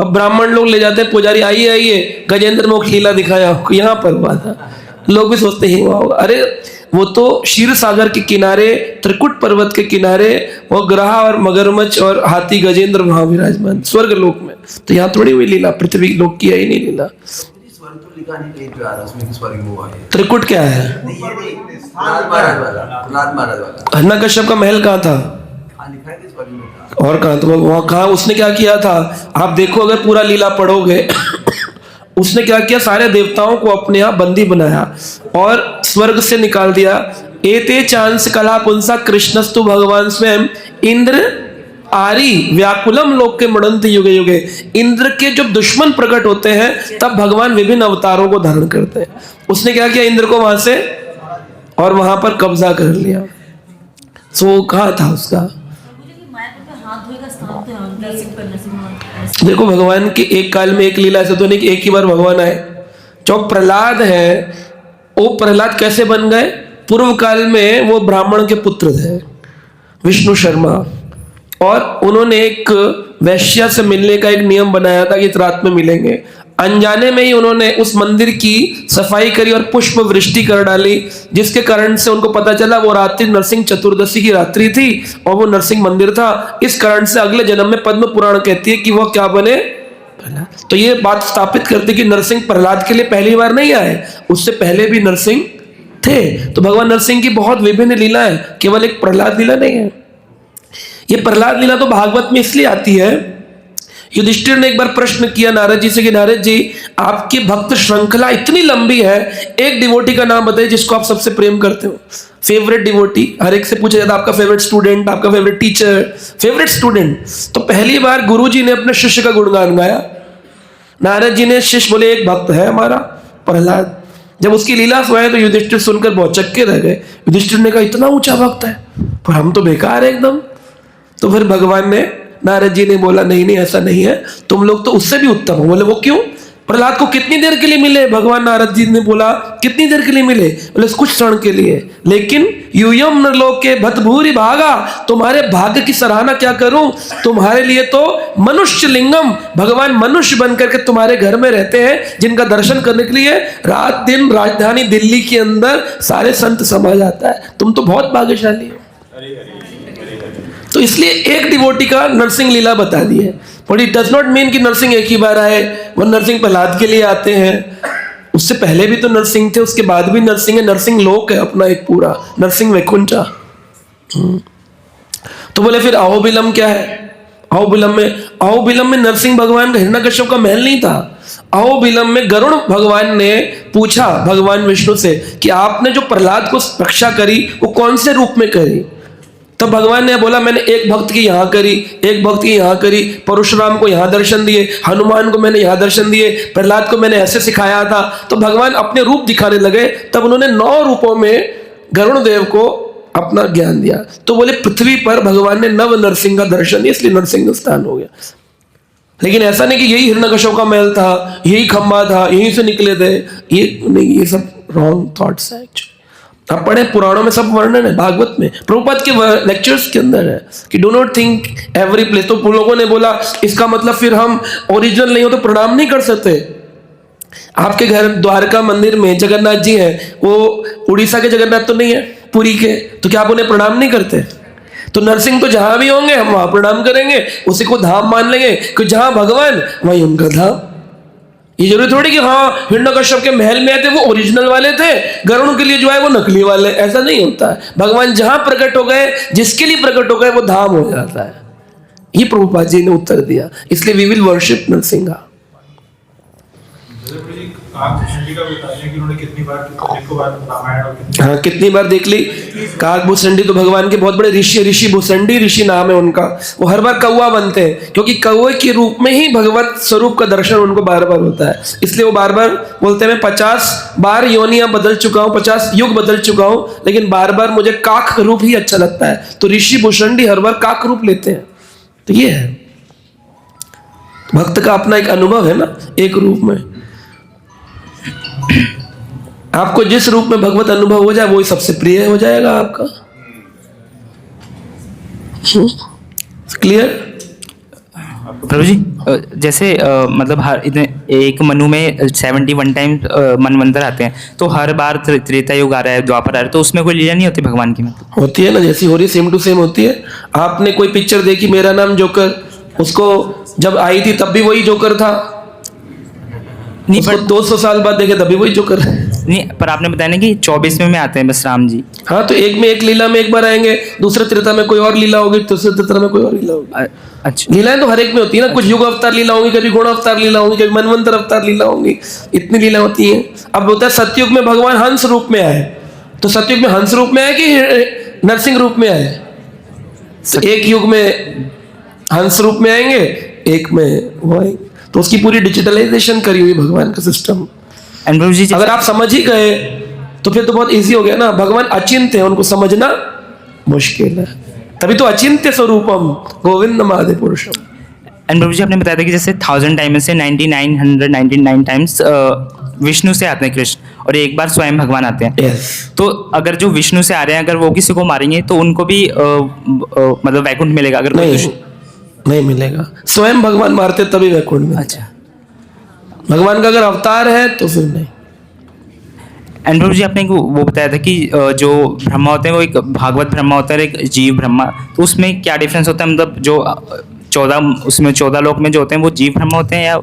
अब ब्राह्मण लोग ले जाते हैं, पुजारी आइए आइए गजेंद्र मोक्ष लीला दिखाया, यहाँ पर हुआ था। लोग भी सोचते ही हुआ होगा। अरे वो तो क्षीर सागर के किनारे, त्रिकुट पर्वत के किनारे, वो ग्रह और मगरमच्छ और हाथी गजेंद्र वहां विराजमान स्वर्ग लोक में। तो यहाँ थोड़ी हुई लीला, पृथ्वी लोक की ही नहीं लीला। त्रिकुट क्या है? हिरण्यकश्यप का महल कहाँ था और कहाँ? तो वहां कहा उसने क्या किया था आप देखो, अगर पूरा लीला पढ़ोगे उसने क्या किया, सारे देवताओं को अपने यहाँ बंदी बनाया और स्वर्ग से निकाल दिया। एते चांस कला पुंसा कृष्णस्तु भगवान स्वयं इंद्र आरी व्याकुलम लोक के मड़ंत युगे युगे। इंद्र के जब दुश्मन प्रकट होते हैं तब भगवान विभिन्न अवतारों को धारण करते हैं। उसने क्या किया, इंद्र को वहां से और वहां पर कब्जा कर लिया। सो कहा था उसका, देखो भगवान के एक काल में एक लीला, ऐसे तो नहीं कि एक ही बार भगवान आए। जो प्रहलाद है वो प्रहलाद कैसे बन गए? पूर्व काल में वो ब्राह्मण के पुत्र थे विष्णु शर्मा, और उन्होंने एक वैश्या से मिलने का एक नियम बनाया था कि इस रात में मिलेंगे। अनजाने में ही उन्होंने उस मंदिर की सफाई करी और पुष्प वृष्टि कर डाली, जिसके कारण से उनको पता चला वो रात्रि नरसिंह चतुर्दशी की रात्रि थी और वो नरसिंह मंदिर था। इस कारण से अगले जन्म में पद्म पुराण कहती है कि वह क्या बने, प्रहलाद। तो ये बात स्थापित करती कि नरसिंह प्रहलाद के लिए पहली बार नहीं आए, उससे पहले भी नरसिंह थे। तो भगवान नरसिंह की बहुत विभिन्न लीला है, केवल एक प्रहलाद लीला नहीं है। ये प्रहलाद लीला तो भागवत में इसलिए आती है, युधिष्ठिर ने एक बार प्रश्न किया नारद जी से कि नारद जी आपकी भक्त श्रृंखला इतनी लंबी है, एक डिवोटी का नाम बताइए जिसको आप सबसे प्रेम करते हो, फेवरेट डिवोटी। हर एक से पूछा जाता आपका फेवरेट स्टूडेंट, आपका फेवरेट टीचर, फेवरेट स्टूडेंट। तो पहली बार गुरुजी ने अपने शिष्य का गुणगान गाया। नारद जी ने, शिष्य बोले एक भक्त है हमारा प्रहलाद। जब उसकी लीला सुनाई तो युधिष्ठिर सुनकर बहुत चक्के रह गए। युधिष्ठिर ने कहा इतना ऊंचा भक्त है, पर हम तो बेकार है एकदम। तो फिर भगवान ने, नारद जी ने बोला नहीं नहीं ऐसा नहीं है, तुम लोग तो उससे भी उत्तम हो। बोले वो क्यों? प्रहलाद को कितनी देर के लिए मिले? भगवान नारद जी ने बोला कितनी देर के लिए मिले? बोले कुछ क्षण के लिए। लेकिन यूयम नरलोके भतभूरि भागा, तुम्हारे भाग्य की सराहना क्या करूं, तुम्हारे लिए तो मनुष्य लिंगम, भगवान मनुष्य बनकर के तुम्हारे घर में रहते हैं, जिनका दर्शन करने के लिए रात दिन राजधानी दिल्ली के अंदर सारे संत समा जाता है। तुम तो बहुत भाग्यशाली हो। तो इसलिए एक डिवोटी का नरसिंह लीला बता दी है, but it does not mean कि नरसिंह एक ही बार आए। वो नरसिंह प्रहलाद के लिए आते हैं, उससे पहले भी तो नरसिंह थे, उसके बाद भी नरसिंह है। नरसिंह लोक है अपना एक पूरा, नरसिंह वैकुंठा। तो बोले फिर अहोबिलम क्या है? अहोबिलम में नरसिंह भगवान का हिरण्यकश्यप का महल नहीं था। अहोबिलम में गरुड़ भगवान ने पूछा भगवान विष्णु से कि आपने जो प्रहलाद को रक्षा करी वो कौन से रूप में करी? तो भगवान ने बोला मैंने एक भक्त की यहाँ करी, एक भक्त की यहाँ करी, परशुराम को यहाँ दर्शन दिए, हनुमान को मैंने यहाँ दर्शन दिए, प्रहलाद को मैंने ऐसे सिखाया था। तो भगवान अपने रूप दिखाने लगे, तब उन्होंने 9 रूपों में गरुड़ देव को अपना ज्ञान दिया। तो बोले पृथ्वी पर भगवान ने नव नरसिंह का दर्शन दिया, इसलिए नरसिंह स्थान हो गया। लेकिन ऐसा नहीं कि यही हिरण्यकश्यप का महल था, यही खंबा था, यहीं से निकले थे, ये नहीं, ये सब रॉन्ग थॉट्स है एक्चुअली। आप पढ़े पुराणों में सब वर्णन है, भागवत में, प्रभुपाद के लेक्चर्स के अंदर है कि do not think every place. तो लोगों ने बोला इसका मतलब फिर हम ओरिजिनल नहीं हो तो प्रणाम नहीं कर सकते। आपके घर द्वारका मंदिर में जगन्नाथ जी हैं, वो उड़ीसा के जगन्नाथ तो नहीं है, पुरी के, तो क्या आप उन्हें प्रणाम नहीं करते? तो नरसिंह तो जहां भी होंगे हम वहां प्रणाम करेंगे, उसी को धाम मान लेंगे कि जहां भगवान वहीं उनका धाम। ये जरूरी थोड़ी कि हाँ हिरण्यकश्यप के महल में आए थे वो ओरिजिनल वाले थे, गरुड़ के लिए जो है वो नकली वाले, ऐसा नहीं होता है। भगवान जहां प्रकट हो गए, जिसके लिए प्रकट हो गए, वो धाम हो जाता है। ये प्रभुपाद जी ने उत्तर दिया, इसलिए वी विल वर्शिप नरसिंह। हाँ कितनी बार देख ली काक भुसंडी, तो भगवान के बहुत बड़े ऋषि, ऋषि भुसंडी ऋषि नाम है उनका। वो हर बार कौवा बनते हैं, क्योंकि कौवे के रूप में ही भगवत स्वरूप का दर्शन उनको बार बार होता है, इसलिए वो बार बार बोलते हैं मैं 50 बार योनियां बदल चुका हूँ, 50 युग बदल चुका हूँ, लेकिन बार बार मुझे काक रूप ही अच्छा लगता है। तो ऋषि भुसंडी हर बार काक रूप लेते हैं। तो ये है भक्त का अपना एक अनुभव है ना, एक रूप में। आपको जिस रूप में भगवत अनुभव हो जाए वही सबसे प्रिय हो जाएगा आपका। क्लियर? प्रभु जी जैसे मतलब हर इतने एक मनु में 71 टाइम मनवंतर आते हैं, तो हर बार त्रेता युग आ रहा है, द्वापर आ रहा है, तो उसमें कोई लीला नहीं होती भगवान की? मतलब होती है ना, जैसी हो रही सेम टू सेम होती है। आपने कोई पिक्चर देखी मेरा नाम जोकर, उसको जब आई थी तब भी वही जोकर था, नहीं उसको पर 200 साल बाद देखे तभी वही जोकर है। नहीं, पर आपने बताया ना कि 24वें में आते हैं बस राम जी। हाँ, तो एक में एक लीला में एक बार आएंगे, दूसरे त्रेता में कोई और लीला होगी, तीसरे त्रेता में कोई और लीला होगी। अच्छा, लीलाएं तो हर एक में होती है ना, कुछ युग अवतार लीला होंगी, कभी गुण अवतार लीला होंगी, कभी मनवंतर अवतार लीला होंगी, इतनी लीला होती है। अब होता है सतयुग में भगवान हंस रूप में आए, तो सतयुग में हंस रूप में आए कि नरसिंह रूप में आए? तो एक युग में हंस रूप में आएंगे, एक में वो आएंगे, तो उसकी पूरी डिजिटलाइजेशन करी हुई भगवान का सिस्टम। एंड प्रभु जी अगर आप समझ ही गए तो फिर तो बहुत इजी हो गया ना। भगवान अचिंत्य है, उनको समझना मुश्किल है, तभी तो अचिंत्य स्वरूपम गोविंद आदि पुरुषम। एंड प्रभु जी आपने बताया था कि जैसे 1000 टाइम में से 9999 टाइम्स विष्णु से आते हैं कृष्ण, और एक बार स्वयं भगवान आते हैं। Yes. तो अगर जो विष्णु से आ रहे हैं, अगर वो किसी को मारेंगे तो उनको भी मतलब वैकुंठ मिलेगा? अगर नहीं मिलेगा, स्वयं भगवान मारते तभी वैकुंठ में। अच्छा, भगवान का अगर अवतार है तो फिर नहीं। एंड प्रभु जी आपने वो बताया था कि जो ब्रह्मा होते हैं वो एक भागवत ब्रह्मा होता है, एक जीव ब्रह्मा, तो उसमें क्या डिफरेंस होता है? मतलब जो 14 लोक में जो होते हैं वो जीव ब्रह्मा होते हैं, या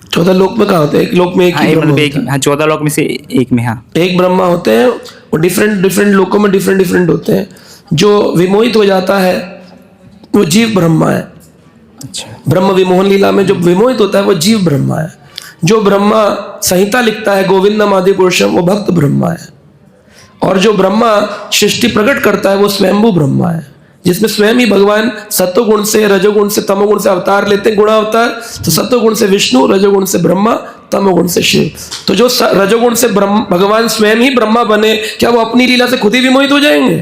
14 लोक में कहाँ होते हैं? एक लोक में एक ही ब्रह्मा होता है। 14 लोक में से एक में, हाँ, एक ब्रह्मा होते हैं, वो डिफरेंट लोकों में डिफरेंट होते हैं। जो विमोहित हो जाता है वो जीव ब्रह्मा है। अच्छा, ब्रह्म विमोहन लीला में जो विमोहित होता है वो जीव ब्रह्मा है। जो ब्रह्मा संहिता लिखता है गोविंदम आदि पुरुषम, वो भक्त ब्रह्मा है। और जो ब्रह्मा सृष्टि प्रकट करता है वो स्वयंभू ब्रह्मा है, जिसमें स्वयं ही भगवान सत्वगुण से, रजोगुण से, तमोगुण से अवतार लेते हैं, गुणावतार। तो सत्वगुण से विष्णु, रजोगुण से ब्रह्मा, तमोगुण से शिव। तो जो रजोगुण से भगवान स्वयं ही ब्रह्मा बने, क्या वो अपनी लीला से खुद ही विमोहित हो जाएंगे?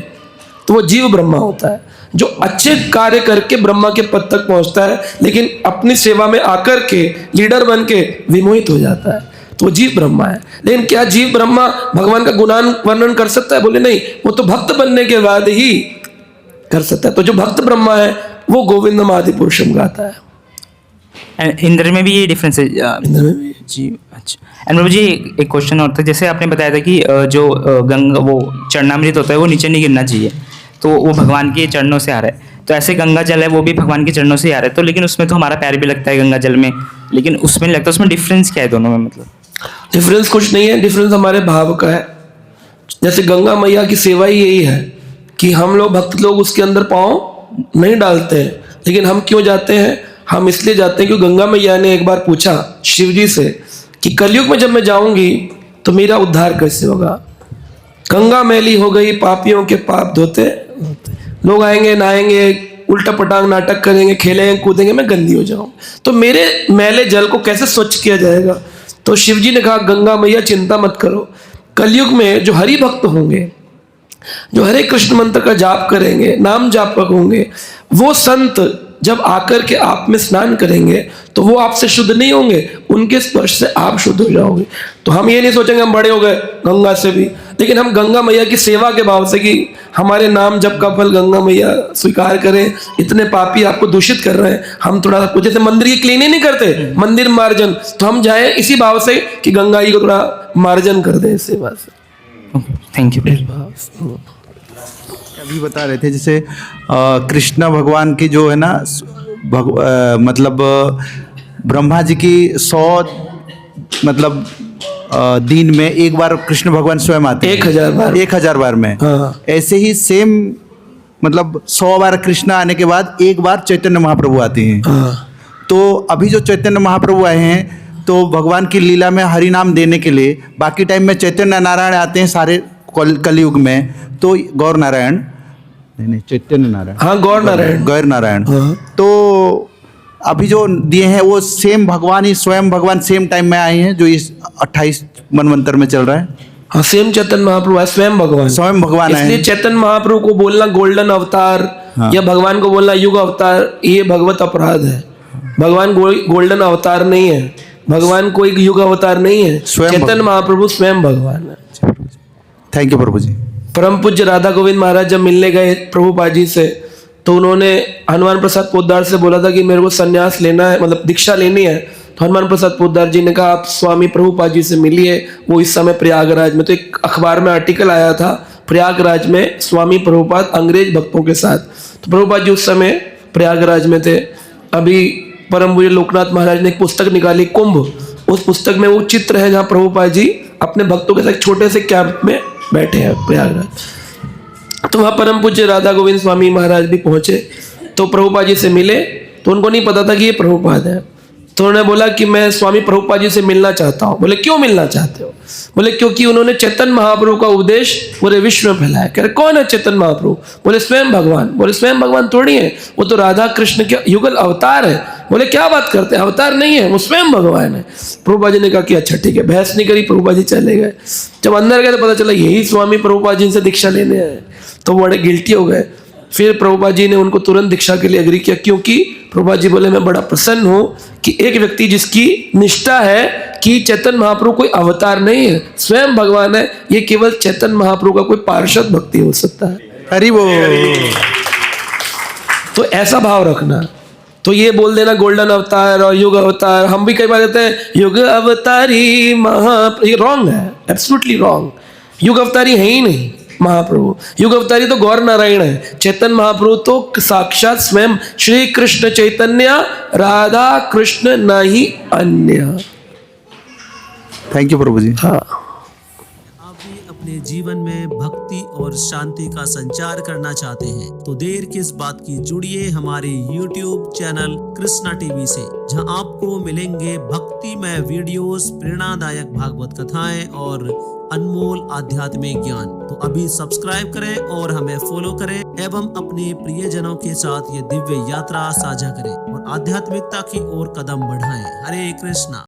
तो वो जीव ब्रह्मा होता है, जो अच्छे कार्य करके ब्रह्मा के पद तक पहुंचता है, लेकिन अपनी सेवा में आकर के लीडर बन के विमोहित हो जाता है, तो वो जीव ब्रह्मा है। लेकिन क्या जीव ब्रह्मा भगवान का गुणान वर्णन कर सकता है? बोले नहीं, वो तो भक्त बनने के बाद ही कर सकता है। तो जो भक्त ब्रह्मा है वो गोविंदम आदि पुरुषम गाता है। इंद्र में भी ये डिफरेंस है? इंद्र में भी जी, अच्छा। एंड प्रभु जी एक क्वेश्चन और था, जैसे आपने बताया था कि जो गंगा वो चरणामृत होता है वो नीचे नहीं गिरना चाहिए, तो वो भगवान के चरणों से आ रहा है, तो ऐसे गंगा जल है वो भी भगवान के चरणों से ही आ रहा है, तो लेकिन उसमें तो हमारा पैर भी लगता है गंगा जल में, लेकिन उसमें नहीं लगता, उसमें डिफरेंस क्या है दोनों में? मतलब डिफरेंस कुछ नहीं है, डिफरेंस हमारे भाव का है। जैसे गंगा मैया की सेवा ही यही है कि हम लोग भक्त लोग उसके अंदर पाँव नहीं डालते हैं, लेकिन हम क्यों जाते हैं? हम इसलिए जाते हैं क्योंकि गंगा मैया ने एक बार पूछा शिव जी से कि कलयुग में जब मैं जाऊंगी तो मेरा उद्धार कैसे होगा? गंगा मैली हो गई, पापियों के पाप धोते, लोग आएंगे नहाएंगे, उल्टा पटांग नाटक करेंगे, खेलेंगे कूदेंगे, मैं गंदी हो जाऊं, तो मेरे मैले जल को कैसे स्वच्छ किया जाएगा? तो शिव जी ने कहा गंगा मैया चिंता मत करो, कलयुग में जो हरि भक्त होंगे, जो हरे कृष्ण मंत्र का जाप करेंगे, नाम जापक होंगे, वो संत जब आकर के आप में स्नान करेंगे तो वो आपसे शुद्ध नहीं होंगे, उनके स्पर्श से आप शुद्ध हो जाओगे। तो हम ये नहीं सोचेंगे हम बड़े हो गए गंगा से भी, लेकिन हम गंगा मैया की सेवा के भाव से कि हमारे नाम जप का फल गंगा मैया स्वीकार करें, इतने पापी आपको दूषित कर रहे हैं, हम थोड़ा सा कुछ जैसे मंदिर की क्लीनिंग नहीं करते, मंदिर मार्जन, तो हम जाए इसी भाव से कि गंगा जी को थोड़ा मार्जन कर दें इस सेवा से। Thank you. अभी बता रहे थे जैसे कृष्ण भगवान की जो है ना मतलब ब्रह्मा जी की 100 मतलब दिन में एक बार कृष्ण भगवान स्वयं आते हैं, 1000 बार, 1000 बार में। हाँ। ऐसे ही सेम मतलब 100 बार कृष्ण आने के बाद एक बार चैतन्य महाप्रभु आते हैं। हाँ। तो अभी जो चैतन्य महाप्रभु आए हैं तो भगवान की लीला में हरि नाम देने के लिए, बाकी टाइम में चैतन्य नारायण आते हैं सारे कलयुग में, तो गौर नारायण नहीं चैतन्य नारायण, हाँ गौर नारायण, गौर नारायण। हाँ। तो अभी जो दिए हैं वो सेम भगवान ही स्वयं भगवान सेम टाइम में आए हैं जो इस 28 मनवंतर में चल रहा है। हाँ सेम चैतन्य महाप्रभु है, स्वयं भगवान, स्वयं भगवान आए इसलिए हैं। चैतन्य महाप्रभु को बोलना गोल्डन अवतार, हाँ। या भगवान को बोलना युग अवतार, ये भगवत अपराध है। भगवान गोल्डन अवतार नहीं है, भगवान कोई युग अवतार नहीं है, चैतन्य महाप्रभु स्वयं भगवान है। थैंक यू प्रभु जी। परम पूज्य राधा गोविंद महाराज जब मिलने गए प्रभुपाद जी से, तो उन्होंने हनुमान प्रसाद पोद्दार से बोला था कि मेरे को संन्यास लेना है, मतलब दीक्षा लेनी है। तो हनुमान प्रसाद पोद्दार जी ने कहा आप स्वामी प्रभुपाद जी से मिलिए, वो इस समय प्रयागराज में। तो एक अखबार में आर्टिकल आया था प्रयागराज में स्वामी प्रभुपाद अंग्रेज भक्तों के साथ। तो प्रभुपाद जी उस समय प्रयागराज में थे। अभी परम पूज्य लोकनाथ महाराज ने एक पुस्तक निकाली कुंभ, उस पुस्तक में वो चित्र है जहाँ प्रभुपाद जी अपने भक्तों के साथ छोटे से कैंप में बैठे हैं प्रयागराज। तो वहाँ परम पूज्य राधा गोविंद स्वामी महाराज भी पहुंचे, तो प्रभुपाद जी से मिले। तो उनको नहीं पता था कि ये प्रभुपाद है। तो उन्होंने बोला कि मैं स्वामी प्रभुपाद जी से मिलना चाहता हूँ। बोले क्यों मिलना चाहते हो? बोले क्योंकि उन्होंने चैतन्य महाप्रभु का उपदेश पूरे विश्व में फैलाया। कह रहे कौन है चैतन्य महाप्रभु? बोले स्वयं भगवान। बोले स्वयं भगवान थोड़ी है, वो तो राधा कृष्ण के युगल अवतार है। बोले क्या बात करते हैं, अवतार नहीं है, वो स्वयं भगवान है। प्रभुपाद जी ने कहा कि अच्छा ठीक है, बहस नहीं करी, प्रभुपाद जी चले गए। जब अंदर गए तो पता चला यही स्वामी प्रभुपाद जी से दीक्षा लेने आए, तो बड़े गिल्टी हो गए। फिर प्रभुपाद जी ने उनको तुरंत दीक्षा के लिए एग्री किया, क्योंकि प्रभुपाद जी बोले मैं बड़ा प्रसन्न हूँ कि एक व्यक्ति जिसकी निष्ठा है कि चैतन्य महाप्रभु कोई अवतार नहीं है, स्वयं भगवान है, ये केवल चैतन्य महाप्रभु का कोई पार्षद भक्ति हो सकता है। हरि बोल। तो ऐसा भाव रखना। तो ये बोल देना गोल्डन अवतार और युग अवतार, हम भी कई बार कहते हैं युग अवतारी महाप्रभु, ये रॉन्ग है, एब्सोल्युटली रॉन्ग। युग अवतारी है ही नहीं महाप्रभु। युग अवतारी तो गौर नारायण है। चैतन्य महाप्रभु तो साक्षात स्वयं श्री कृष्ण चैतन्य, राधा कृष्ण नहीं अन्य। थैंक यू प्रभु जी। हाँ, आप भी अपने जीवन में भक्ति और शांति का संचार करना चाहते हैं तो देर किस बात की, जुड़िए हमारे YouTube चैनल कृष्णा टीवी से, जहां आपको मिलेंगे भक्तिमय वीडियोस, प्रेरणादायक भागवत कथाएं और अनमोल आध्यात्मिक ज्ञान। तो अभी सब्सक्राइब करें और हमें फॉलो करें एवं अपने प्रियजनों के साथ ये दिव्य यात्रा साझा करें और आध्यात्मिकता की ओर कदम बढ़ाएं। हरे कृष्णा।